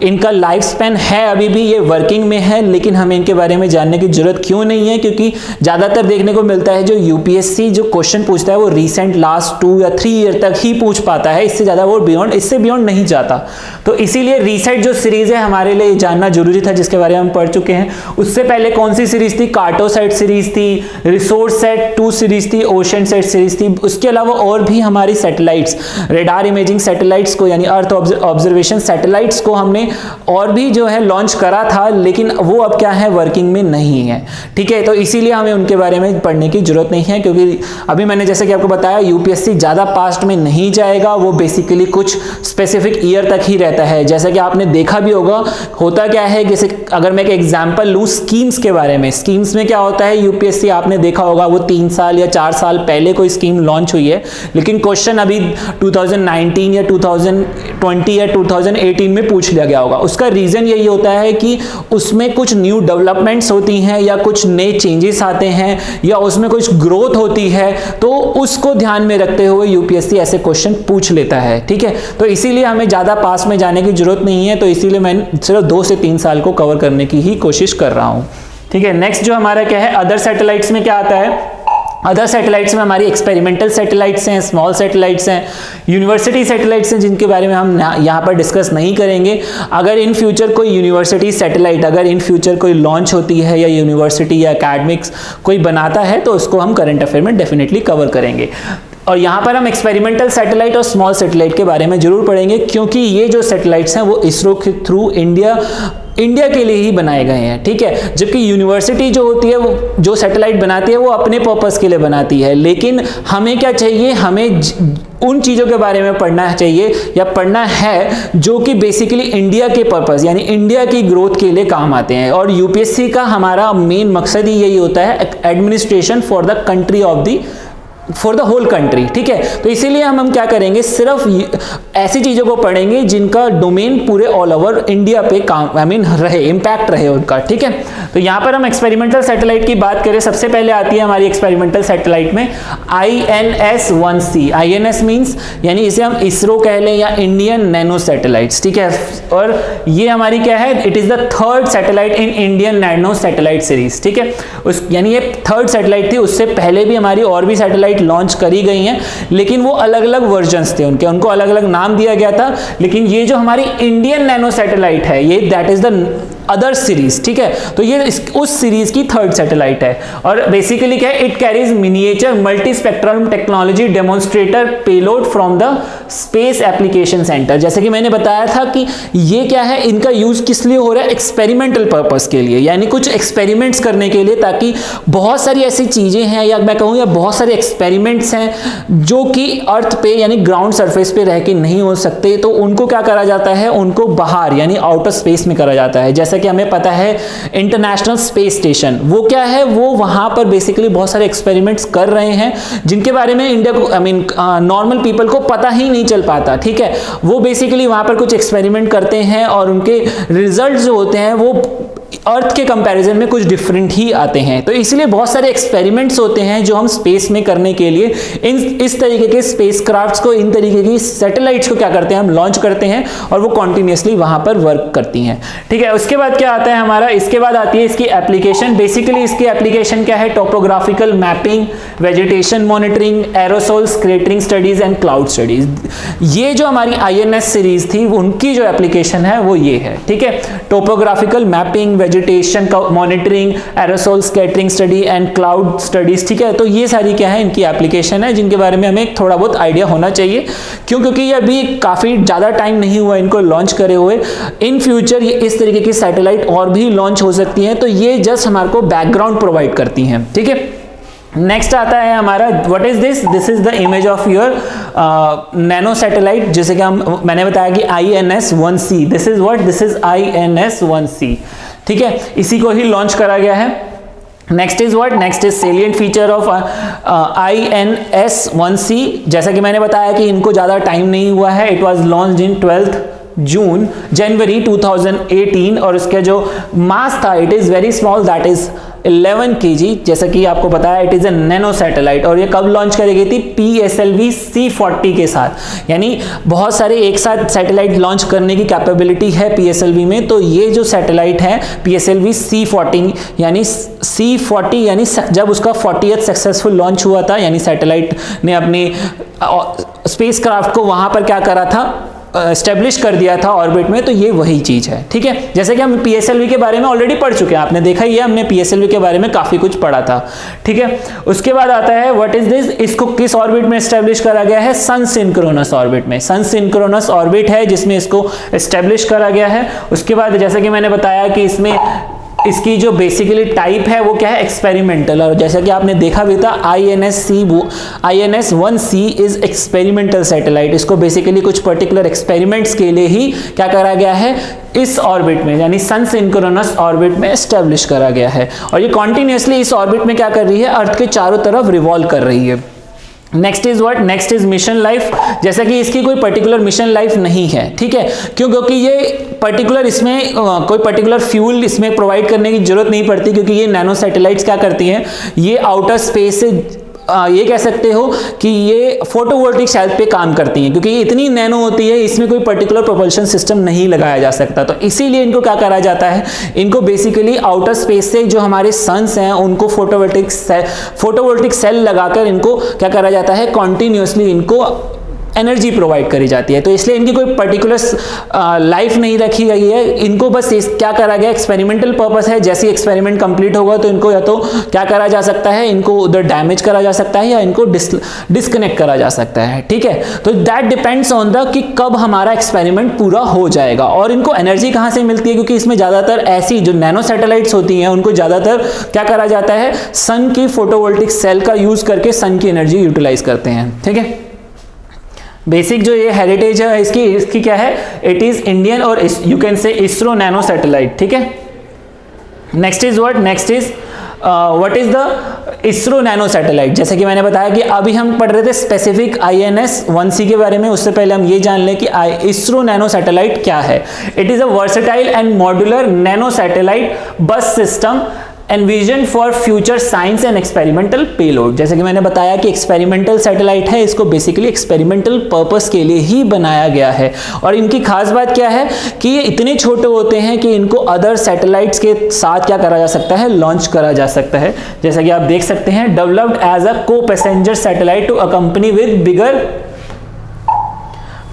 इनका लाइफ स्पैन है, अभी भी ये वर्किंग में है, लेकिन हमें इनके बारे में जानने की जरूरत क्यों नहीं है, क्योंकि ज्यादातर देखने को मिलता है जो यूपीएससी जो क्वेश्चन पूछता है वो रिसेंट लास्ट 2 या 3 ईयर तक ही पूछ पाता है, इससे ज्यादा वो इससे बियॉन्ड नहीं जाता। तो इसीलिए रीसेट जो सीरीज है हमारे लिए जानना जरूरी था, जिसके बारे में हम पढ़ चुके हैं। उससे पहले कौन सी सीरीज थी, कार्टोसैट सीरीज थी, रिसोर्स सेट 2 सीरीज थी, ओशन सेट सीरीज थी। उसके अलावा और भी हमारी सैटेलाइट्स, रेडार इमेजिंग सैटेलाइट्स को यानी अर्थ ऑब्जर्वेशन सैटेलाइट्स को हमने और भी जो है लॉन्च करा था, लेकिन वो अब क्या है, वर्किंग में नहीं है। ठीक है, तो इसीलिए हमें उनके बारे में पढ़ने की जरूरत नहीं है, क्योंकि अभी मैंने जैसे कि आपको बताया यूपीएससी ज्यादा पास्ट में नहीं जाएगा, वो बेसिकली कुछ स्पेसिफिक ईयर तक ही रहता है। जैसा कि आपने देखा भी होगा, होता क्या है, जैसे अगर मैं एक एग्जांपल लूं स्कीम्स के बारे में, स्कीम्स में क्या होता है, यूपीएससी आपने देखा होगा वो 3 साल या 4 साल पहले कोई स्कीम लॉन्च हुई है, लेकिन क्वेश्चन अभी 2019 या 2020 या 2018 में पूछ लिया गया होगा। उसका रीजन यही होता है कि उसमें कुछ न्यू डेवलपमेंट्स होती हैं या कुछ नए चेंजेस आते हैं या उसमें कुछ ग्रोथ होती है, तो उसको ध्यान में रखते हुए यूपीएससी ऐसे क्वेश्चन पूछ लेता है। ठीक है, तो इसीलिए हमें ज्यादा पास में जाने की जरूरत नहीं है, तो इसीलिए मैं सिर्फ 2 से 3 साल को कवर करने की ही कोशिश कर रहा हूं। ठीक है, नेक्स्ट जो हमारा क्या है, अदर सैटेलाइट्स में क्या आता है, अदर सैटेलाइट्स में हमारी एक्सपेरिमेंटल सैटेलाइट्स हैं, स्मॉल सैटेलाइट्स हैं, यूनिवर्सिटी सैटेलाइट्स हैं, जिनके बारे में हम यहाँ पर डिस्कस नहीं करेंगे। अगर इन फ्यूचर कोई यूनिवर्सिटी सैटेलाइट अगर इन फ्यूचर कोई लॉन्च होती है या यूनिवर्सिटी या एकेडमिक्स कोई बनाता है, तो उसको हम करंट अफेयर में डेफिनेटली कवर करेंगे। और यहाँ पर हम एक्सपेरिमेंटल सैटेलाइट और स्मॉल सैटेलाइट के बारे में जरूर पढ़ेंगे, क्योंकि ये जो सैटेलाइट्स हैं वो इसरो के थ्रू इंडिया के लिए ही बनाए गए हैं। ठीक है, जबकि यूनिवर्सिटी जो होती है, वो जो सैटेलाइट बनाती है वो अपने पर्पस के लिए बनाती है, लेकिन हमें क्या चाहिए, हमें उन चीज़ों के बारे में पढ़ना चाहिए या पढ़ना है जो कि बेसिकली इंडिया के पर्पस यानी इंडिया की ग्रोथ के लिए काम आते हैं। और यूपीएससी का हमारा मेन मकसद ही यही होता है, administration for the country of the for the whole country, ठीक है। तो इसीलिए हम क्या करेंगे, सिर्फ ऐसी चीज़ों को पढ़ेंगे जिनका डोमेन पूरे ऑल ओवर इंडिया पे काम रहे, इम्पैक्ट रहे उनका, ठीक है। तो यहाँ पर हम एक्सपेरिमेंटल सैटेलाइट की बात करें, सबसे पहले आती है हमारी एक्सपेरिमेंटल सैटेलाइट में INS-1C। INS मीन्स यानी इसे हम इसरो कह लें या इंडियन नैनो सैटेलाइट्स, ठीक है। और ये हमारी क्या है, it is the third satellite in Indian nano satellite series, ठीक है। यानी ये थर्ड सैटेलाइट थी, उससे पहले भी हमारी और भी सैटेलाइट लॉन्च करी गई हैं, लेकिन वो अलग अलग वर्जन्स थे उनको अलग अलग नाम दिया गया था। लेकिन ये जो हमारी इंडियन नैनो सैटेलाइट है, ये that is the other series, ठीक है। तो ये उस सीरीज की थर्ड सैटेलाइट है। और बेसिकली क्या है, it carries miniature multi spectrum technology demonstrator payload from the space application centre. जैसे कि मैंने बताया था कि ये क्या है, इनका यूज किस लिए हो रहा है, एक्सपेरिमेंटल पर्पस के लिए, यानी कुछ एक्सपेरिमेंट्स करने के लिए, ताकि बहुत सारी ऐसी चीजें हैं या मैं कहूँ या बहुत सारे एक्सपेरिमेंट्स हैं जो कि अर्थ पे यानी ग्राउंड सरफेस पे रह के नहीं हो सकते, तो उनको क्या करा जाता है, उनको बाहर यानी आउटर स्पेस में करा जाता है। जैसा कि हमें पता है इंटरनेशनल स्पेस स्टेशन, वो क्या है, वो वहां पर बेसिकली बहुत सारे एक्सपेरिमेंट्स कर रहे हैं जिनके बारे में इंडिया को नॉर्मल पीपल को पता ही नहीं चल पाता, ठीक है। वो बेसिकली वहां पर कुछ एक्सपेरिमेंट करते हैं और उनके रिजल्ट जो होते हैं वो अर्थ के कंपैरिजन में कुछ डिफरेंट ही आते हैं। तो इसलिए बहुत सारे एक्सपेरिमेंट्स होते हैं जो हम स्पेस में करने के लिए इस तरीके के स्पेसक्राफ्ट्स को, इन तरीके की सैटेलाइट्स को क्या करते हैं, हम लॉन्च करते हैं और वो कॉन्टिन्यूसली वहां पर वर्क करती हैं, ठीक है। उसके बाद क्या आता है हमारा, इसके बाद आती है इसकी एप्लीकेशन। बेसिकली इसकी एप्लीकेशन क्या है, topographical mapping, vegetation monitoring, aerosol scattering studies and cloud studies. ये जो हमारी INS सीरीज थी उनकी जो एप्लीकेशन है वो ये है, ठीक है। Topographical mapping, vegetation monitoring, aerosol scattering study and cloud studies, ठीक है। तो ये सारी क्या है, इनकी एप्लीकेशन है जिनके बारे में हमें थोड़ा बहुत आइडिया होना चाहिए। क्योंकि ये अभी काफी ज्यादा टाइम नहीं हुआ इनको लॉन्च करे हुए, इन फ्यूचर ये इस तरीके की सैटेलाइट और भी लॉन्च हो सकती हैं। तो ये जस्ट हमारे को बैकग्राउंड प्रोवाइड करती हैं, ठीक है। नेक्स्ट आता है हमारा, what is this is the image of your nano satellite, जैसे कि मैंने बताया कि INS-1C, this is what, this is INS-1C, ठीक है। इसी को ही लॉन्च करा गया है। Next is what, next is salient feature of INS-1C। जैसा कि मैंने बताया कि इनको ज्यादा टाइम नहीं हुआ है, इट वाज लॉन्च्ड इन 12 जनवरी 2018 और इसका जो मास था, it is very small, that is 11 kg। जैसा कि आपको बताया it is a nano satellite. और ये कब लॉन्च करी गई थी, PSLV C40 के साथ, यानी बहुत सारे एक साथ सैटेलाइट लॉन्च करने की कैपेबिलिटी है PSLV में। तो ये जो सैटेलाइट है PSLV C40 यानी C40 यानी जब उसका 40th सक्सेसफुल लॉन्च हुआ था, यानी सैटेलाइट ने अपनी स्पेसक्राफ्ट को वहां पर क्या करा था, एस्टेब्लिश कर दिया था ऑर्बिट में। तो ये वही चीज है, ठीक है। जैसे कि हम PSLV के बारे में ऑलरेडी पढ़ चुके हैं, आपने देखा ही है, हमने PSLV के बारे में काफी कुछ पढ़ा था, ठीक है। उसके बाद आता है व्हाट इज दिस, इसको किस ऑर्बिट में एस्टेब्लिश करा गया है, सन सिंक्रोनस ऑर्बिट में। सन सिंक्रोनस ऑर्बिट है जिसमें इसको एस्टेब्लिश करा गया है। उसके बाद जैसा कि मैंने बताया कि इसमें इसकी जो बेसिकली टाइप है वो क्या है, एक्सपेरिमेंटल। और जैसा कि आपने देखा भी था INS-1C इज एक्सपेरिमेंटल सैटेलाइट। इसको बेसिकली कुछ पर्टिकुलर एक्सपेरिमेंट्स के लिए ही क्या करा गया है, इस ऑर्बिट में यानी सन सिंक्रोनस ऑर्बिट में एस्टेब्लिश करा गया है। और ये कॉन्टिन्यूसली इस ऑर्बिट में क्या कर रही है, अर्थ के चारों तरफ रिवॉल्व कर रही है। Next is what, next is mission life. जैसा कि इसकी कोई पर्टिकुलर मिशन लाइफ नहीं है, ठीक है, क्योंकि ये पर्टिकुलर इसमें कोई पर्टिकुलर फ्यूल इसमें प्रोवाइड करने की जरूरत नहीं पड़ती, क्योंकि ये नैनो सैटेलाइट्स क्या करती हैं, ये आउटर स्पेस से ये कह सकते हो कि ये फोटोवोल्टिक सेल पे काम करती हैं, क्योंकि ये इतनी नैनो होती है, इसमें कोई पर्टिकुलर प्रोपल्शन सिस्टम नहीं लगाया जा सकता। तो इसीलिए इनको क्या करा जाता है, इनको बेसिकली आउटर स्पेस से जो हमारे सन्स हैं उनको फोटोवोल्टिक सेल लगाकर इनको क्या करा जाता है, कॉन्टिन्यूसली इनको एनर्जी प्रोवाइड करी जाती है। तो इसलिए इनकी कोई पर्टिकुलर लाइफ नहीं रखी गई है, इनको बस क्या करा गया, एक्सपेरिमेंटल पर्पस है। जैसे एक्सपेरिमेंट कंप्लीट होगा तो इनको या तो क्या करा जा सकता है, इनको उधर डैमेज करा जा सकता है या इनको डिस्कनेक्ट करा जा सकता है, ठीक है। तो दैट डिपेंड्स ऑन द कि कब हमारा एक्सपेरिमेंट पूरा हो जाएगा। और इनको एनर्जी कहाँ से मिलती है, क्योंकि इसमें ज़्यादातर ऐसी जो नैनो सैटेलाइट्स होती हैं उनको ज़्यादातर क्या करा जाता है, सन की फोटोवोल्टिक सेल का यूज़ करके सन की एनर्जी यूटिलाइज करते हैं, ठीक है। बेसिक जो ये हेरिटेज है इसकी क्या है, इट इज इंडियन और you can say ISRO nano satellite, ठीक है। Next is what, next is what is the ISRO nano satellite. जैसे कि मैंने बताया कि अभी हम पढ़ रहे थे स्पेसिफिक INS-1C के बारे में, उससे पहले हम ये जान लें कि इसरो नैनो सैटेलाइट क्या है। It is a versatile and modular nano satellite bus system envision for future science and experimental payload. जैसे कि मैंने बताया कि एक्सपेरिमेंटल सैटेलाइट है, इसको बेसिकली एक्सपेरिमेंटल पर्पस के लिए ही बनाया गया है। और इनकी खास बात क्या है कि ये इतने छोटे होते हैं कि इनको अदर सैटेलाइट्स के साथ क्या करा जा सकता है, लॉन्च करा जा सकता है। जैसा कि आप देख सकते हैं, developed as a co passenger satellite to accompany with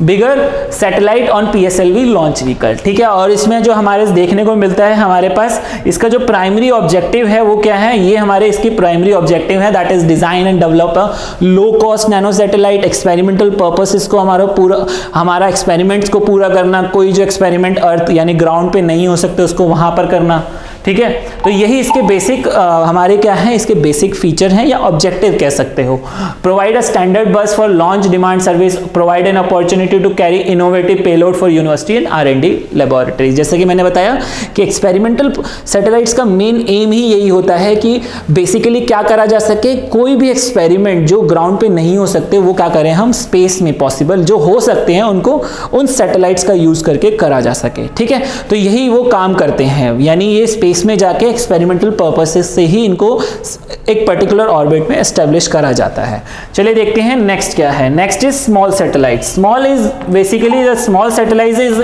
bigger satellite on PSLV launch vehicle. ठीक है, और इसमें जो हमारे देखने को मिलता है, हमारे पास इसका जो प्राइमरी ऑब्जेक्टिव है वो क्या है, ये हमारे इसकी प्राइमरी ऑब्जेक्टिव है, that is design and develop a low cost nano satellite experimental purpose. इसको हमारा एक्सपेरिमेंट्स को पूरा करना, कोई जो एक्सपेरिमेंट अर्थ यानी ग्राउंड पे नहीं हो सकते उसको वहां पर करना। ठीक है, तो यही इसके बेसिक हमारे क्या है, इसके बेसिक फीचर हैं या ऑब्जेक्टिव कह सकते हो। Provide a standard bus for launch demand service, provide an opportunity to carry innovative payload for university and R&D laboratories. जैसे कि मैंने बताया कि एक्सपेरिमेंटल सैटेलाइट्स का मेन एम ही यही होता है कि बेसिकली क्या करा जा सके, कोई भी एक्सपेरिमेंट जो ग्राउंड पे नहीं हो सकते वो क्या करें हम स्पेस में पॉसिबल जो हो सकते हैं उनको उन सैटेलाइट्स का यूज करके करा जा सके। ठीक है, तो यही वो काम करते हैं, यानी ये स्पेस में जाके एक्सपेरिमेंटल पर्पसेस से ही इनको एक पर्टिकुलर ऑर्बिट में एस्टेब्लिश करा जाता है। चलिए देखते हैं नेक्स्ट क्या है। Next is small satellite. Small is basically the small satellite is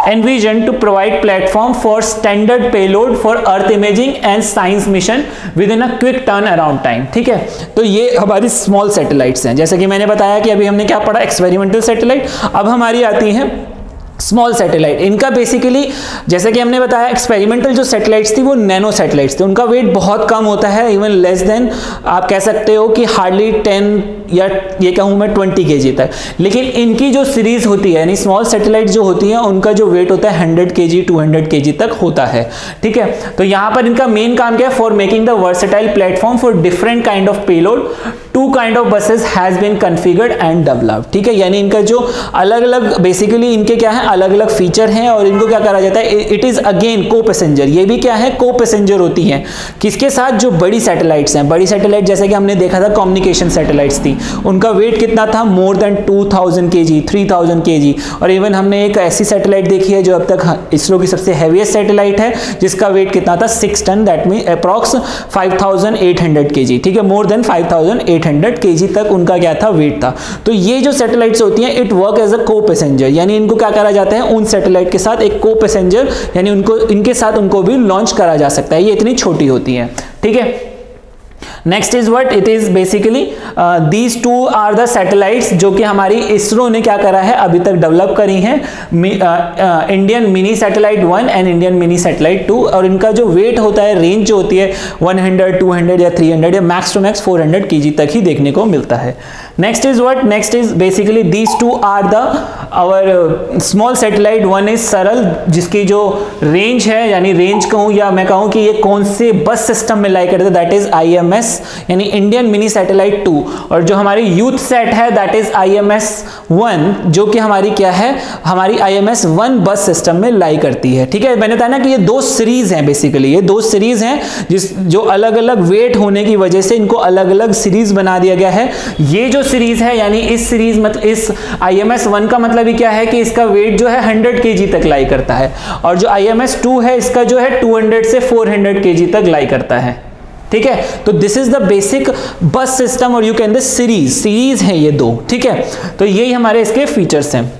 envision to provide platform for standard payload for earth imaging and science mission with in a quick turn around time. ठीक है, तो ये हमारी small satellites हैं। जैसे कि मैंने बताया कि अभी हमने क्या पढ़ा, एक्सपेरिमेंटल सैटेलाइट, अब हमारी आती हैं स्मॉल सैटेलाइट। इनका बेसिकली जैसे कि हमने बताया एक्सपेरिमेंटल जो सैटेलाइट्स थी वो नैनो सैटेलाइट्स थे, उनका वेट बहुत कम होता है, इवन लेस देन आप कह सकते हो कि हार्डली 10 या ये कहूँ मैं 20 kg तक। लेकिन इनकी जो सीरीज होती है यानी स्मॉल सैटेलाइट जो होती है उनका जो वेट होता है 100 kg 200 kg तक होता है। ठीक है, तो यहाँ पर इनका मेन काम क्या है, for making the versatile platform for different kind of payload, 2 kind of buses has been configured and developed। ठीक है, यानी इनका जो अलग अलग बेसिकली इनके क्या है अलग अलग फीचर हैं और इनको क्या करा जाता है, इट इज अगेन को पैसेंजर। ये भी क्या है, को पैसेंजर होती हैं किसके साथ, जो बड़ी सैटेलाइट्स हैं। बड़ी सैटेलाइट जैसे कि हमने देखा था कम्युनिकेशन सैटेलाइट्स थी, उनका वेट कितना था, मोर देन 2000 kg 3000 kg। और इवन हमने एक ऐसी सैटेलाइट देखी है जो अब तक इसरो की सबसे हैवीएस्ट सैटेलाइट है जिसका वेट कितना था 6 ton, that mean approx 5800 kg। ठीक है, मोर देन 5800 kg तक उनका क्या था, वेट था। तो ये जो सैटेलाइट्स होती हैं it work as a co passenger, यानी इनको क्या करा जाता है, उन सैटेलाइट के साथ एक को पैसेंजर यानी उनको इनके साथ उनको भी लॉन्च करा जा सकता है, ये इतनी छोटी होती हैं। ठीक है, next is what, it is basically these two are the satellites जो कि हमारी इसरो ने क्या करा है अभी तक डेवलप करी हैं, Indian mini satellite 1 and Indian mini satellite 2। और इनका जो वेट होता है, रेंज जो होती है 100 200 या 300 या मैक्स टू मैक्स 400 kg तक ही देखने को मिलता है। Next is what, next is basically these two are the our small satellite. One is SARAL जिसकी जो रेंज है यानी रेंज कहूँ या मैं कहूँ कि ये कौन से बस सिस्टम में लाई करते हैं, दैट इज IMS यानी इंडियन मिनी सैटेलाइट 2। और जो हमारी यूथ सेट है दैट इज IMS-1 जो कि हमारी क्या है, हमारी IMS-1 बस सिस्टम में लाई करती है। ठीक है, मैंने बताया ना कि ये 2 सीरीज हैं, बेसिकली ये 2 सीरीज हैं जो अलग अलग वेट होने की वजह से इनको अलग अलग सीरीज बना दिया गया है। ये जो सीरीज है यानी इस सीरीज मतलब इस IMS-1 का मतलब ही क्या है कि इसका वेट जो है 100 kg तक लाई करता है, और जो IMS-2 है इसका जो है 200 से 400 kg तक लाई करता है। ठीक है, तो दिस इज द बेसिक बस सिस्टम और यू कैन द सीरीज है ये 2। ठीक है, तो यही हमारे इसके फीचर्स हैं।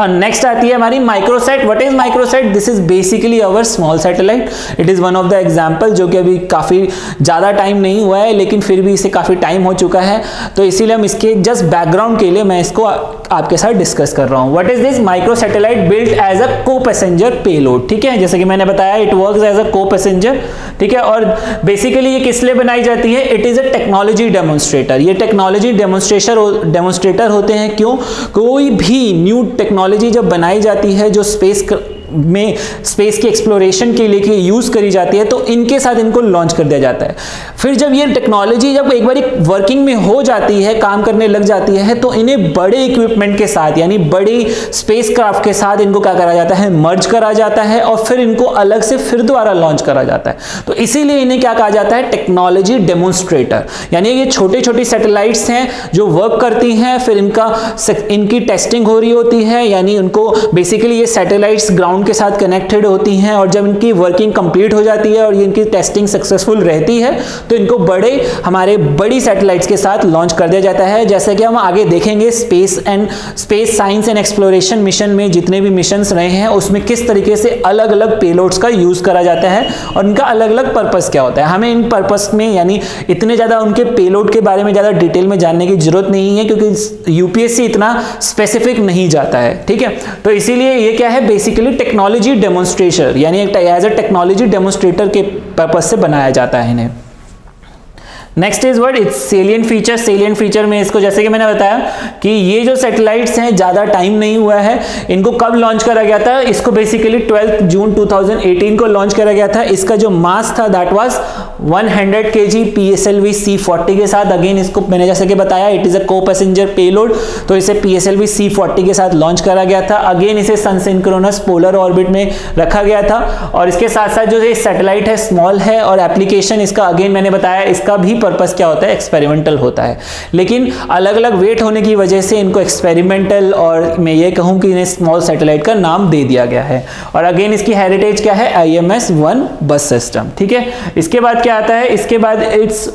नेक्स्ट आती है हमारी Microsat. What is Microsat, this is basically our small satellite. It is one of the example जो कि अभी काफी ज्यादा टाइम नहीं हुआ है लेकिन फिर भी इसे काफी टाइम हो चुका है, तो इसीलिए हम इसके जस्ट बैकग्राउंड के लिए मैं इसको आपके साथ डिस्कस कर रहा हूं। What is this, micro satellite built as a co passenger payload. ठीक है, जैसे कि मैंने बताया it works as a co passenger. ठीक है, और बेसिकली ये किस लिए बनाई जाती है, it is a technology demonstrator. ये टेक्नोलॉजी डेमोन्स्ट्रेटर होते हैं क्यों, कोई भी न्यू टेक्नोलॉजी जब बनाई जाती है जो स्पेस में स्पेस की एक्सप्लोरेशन के लिए यूज़ करी जाती है, तो इनके साथ इनको लॉन्च कर दिया जाता है। फिर जब ये टेक्नोलॉजी जब एक बार वर्किंग में हो जाती है, काम करने लग जाती है, तो इन्हें बड़े इक्विपमेंट के साथ यानी बड़ी स्पेसक्राफ्ट के साथ इनको क्या करा जाता है, मर्ज करा जाता है और फिर इनको अलग से फिर दोबारा लॉन्च करा जाता है। तो इसीलिए इन्हें क्या कहा जाता है, टेक्नोलॉजी डेमोन्स्ट्रेटर। यानी ये छोटे छोटी सैटेलाइट्स हैं जो वर्क करती हैं, फिर इनकी टेस्टिंग हो रही होती है, यानी उनको बेसिकली ये सैटेलाइट्स ग्राउंड के साथ कनेक्टेड होती हैं और जब इनकी वर्किंग कंप्लीट हो जाती है और इनकी टेस्टिंग सक्सेसफुल रहती है तो इनको बड़ी सैटेलाइट्स के साथ लॉन्च कर दिया जाता है। जैसे कि हम आगे देखेंगे space science and exploration mission में जितने भी मिशंस रहे हैं उसमें किस तरीके से अलग अलग पेलोड्स का यूज करा जाता है और इनका अलग अलग पर्पस क्या होता है। हमें इन पर्पस में यानी इतने ज्यादा उनके पेलोड के बारे में ज्यादा डिटेल में जानने की जरूरत नहीं है क्योंकि यूपीएससी इतना स्पेसिफिक नहीं जाता है, ठीक है। तो इसीलिए ये क्या है, बेसिकली टेक्नोलॉजी डेमोन्स्ट्रेटर यानी एज अ टेक्नोलॉजी डेमोन्स्ट्रेटर के पर्पस से बनाया जाता है इन्हें। Next is what it's salient feature. Salient feature में इसको जैसे कि मैंने बताया कि ये जो सैटेलाइट्स हैं ज़्यादा टाइम नहीं हुआ है, इनको कब लॉन्च करा गया था, इसको बेसिकली 12 जून 2018 को लॉन्च करा गया था। इसका जो मास था that was 100 kg PSLV C40 के साथ। अगेन इसको मैंने जैसे कि बताया it is a co passenger payload, तो इसे PSLV C40 के साथ लॉन्च करा गया था। अगेन इसे सन सिंक्रोनस पोलर ऑर्बिट में रखा गया था और इसके साथ साथ जो ये सैटेलाइट है स्मॉल है और एप्लीकेशन इसका अगेन मैंने बताया इसका भी पर्पस क्या होता है, एक्सपेरिमेंटल होता है। लेकिन अलग अलग वेट होने की वजह से इनको एक्सपेरिमेंटल और मैं ये कहूं कि इन्हें स्मॉल सैटेलाइट का नाम दे दिया गया है। और अगेन इसकी हेरिटेज क्या है, IMS-1 बस सिस्टम, ठीक है। इसके बाद क्या आता है, इसके बाद it's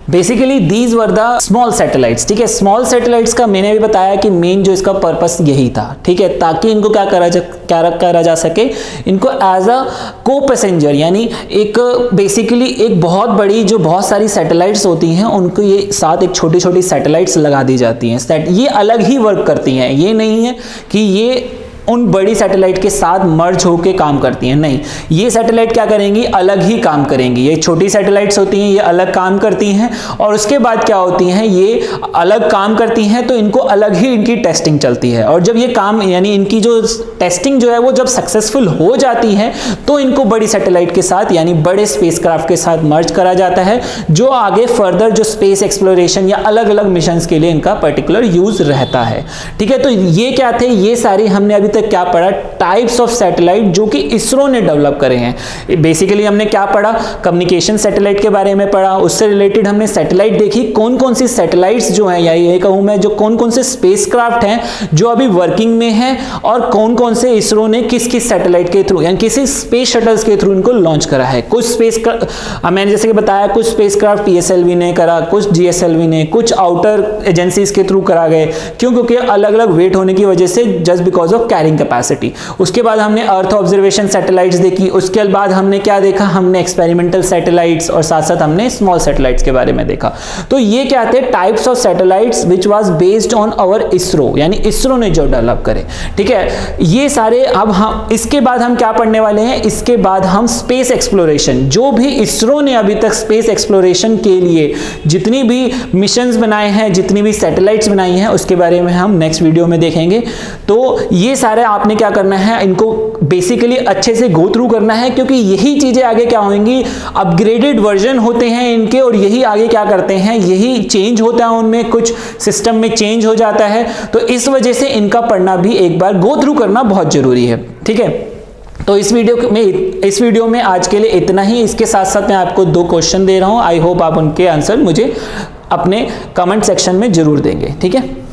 basically these were the small satellites, ठीक है। स्मॉल सैटेलाइट्स का मैंने भी बताया कि मेन जो इसका पर्पस यही था, ठीक है, ताकि इनको क्या करा जा सके, इनको एज अ को पैसेंजर यानी एक बेसिकली एक बहुत बड़ी जो बहुत सारी सैटेलाइट्स होती हैं उनको ये साथ एक छोटी छोटी सैटेलाइट्स लगा दी जाती हैं। ये अलग ही वर्क करती हैं, ये नहीं है कि ये उन बड़ी सैटेलाइट के साथ मर्ज होकर काम करती हैं, नहीं, ये सैटेलाइट क्या करेंगी, अलग ही काम करेंगी। ये छोटी सैटेलाइट्स होती हैं, ये अलग काम करती हैं और उसके बाद क्या होती हैं, ये अलग काम करती हैं तो इनको अलग ही इनकी टेस्टिंग चलती है। और जब ये काम यानी इनकी जो टेस्टिंग जो है वो जब सक्सेसफुल हो जाती है तो इनको बड़ी सैटेलाइट के साथ यानी बड़े स्पेसक्राफ्ट के साथ मर्ज करा जाता है, जो आगे फर्दर जो स्पेस एक्सप्लोरेशन या अलग अलग मिशंस के लिए इनका पर्टिकुलर यूज रहता है, ठीक है। तो ये क्या थे, ये सारी हमने अभी क्या पढ़ा, टाइप्स ऑफ सैटेलाइट जो कि इसरो ने डेवलप करे हैं। बेसिकली हमने क्या पढ़ा, कम्युनिकेशन सैटेलाइट के बारे में पढ़ा, उससे रिलेटेड हमने सैटेलाइट देखी, कौन कौन सी सैटेलाइट्स जो हैं या ये कहूं मैं जो कौन कौन से स्पेसक्राफ्ट हैं जो अभी वर्किंग में हैं और कौन कौन से इसरो ने किस किस सैटेलाइट के थ्रू यानी किसी स्पेस शटल्स के थ्रू इनको लॉन्च करा है। कुछ मैंने जैसे कि बताया कुछ स्पेसक्राफ्ट PSLV ने करा, कुछ GSLV ने, कुछ आउटर एजेंसीज के थ्रू करा गए, क्योंकि अलग अलग वेट होने की वजह से just because of carrying capacity. उसके बाद हमने अर्थ ऑब्जर्वेशन सैटेलाइट्स देखी, उसके बाद हमने क्या देखा, हमने एक्सपेरिमेंटल सैटेलाइट्स और साथ साथ हमने स्मॉल सैटेलाइट्स के बारे में देखा। तो ये क्या थे, types of satellites which was based on our ISRO यानी इसरो ने जो डेवलप करे, ठीक है। ये सारे अब हम इसके बाद हम क्या पढ़ने वाले हैं, इसके बाद हम स्पेस एक्सप्लोरेशन, जो भी इसरो ने अभी तक स्पेस एक्सप्लोरेशन के लिए जितनी भी मिशंस बनाए हैं, जितनी भी सैटेलाइट्स बनाई हैं, उसके बारे में हम नेक्स्ट वीडियो में देखेंगे। तो ये सारे आपने क्या करना है, इनको बेसिकली अच्छे से गो थ्रू करना है क्योंकि यही चीजें आगे क्या होंगी, अपग्रेडेड वर्जन होते हैं इनके और यही आगे क्या करते हैं, यही चेंज होता है उनमें, कुछ सिस्टम में चेंज हो जाता है। तो इस वजह से इनका पढ़ना भी एक बार गो थ्रू करना बहुत जरूरी है, ठीक है। तो इस वीडियो में आज के लिए इतना ही। इसके साथ साथ मैं आपको 2 क्वेश्चन दे रहा हूं, आई होप आप उनके आंसर मुझे अपने कमेंट सेक्शन में जरूर देंगे, ठीक है।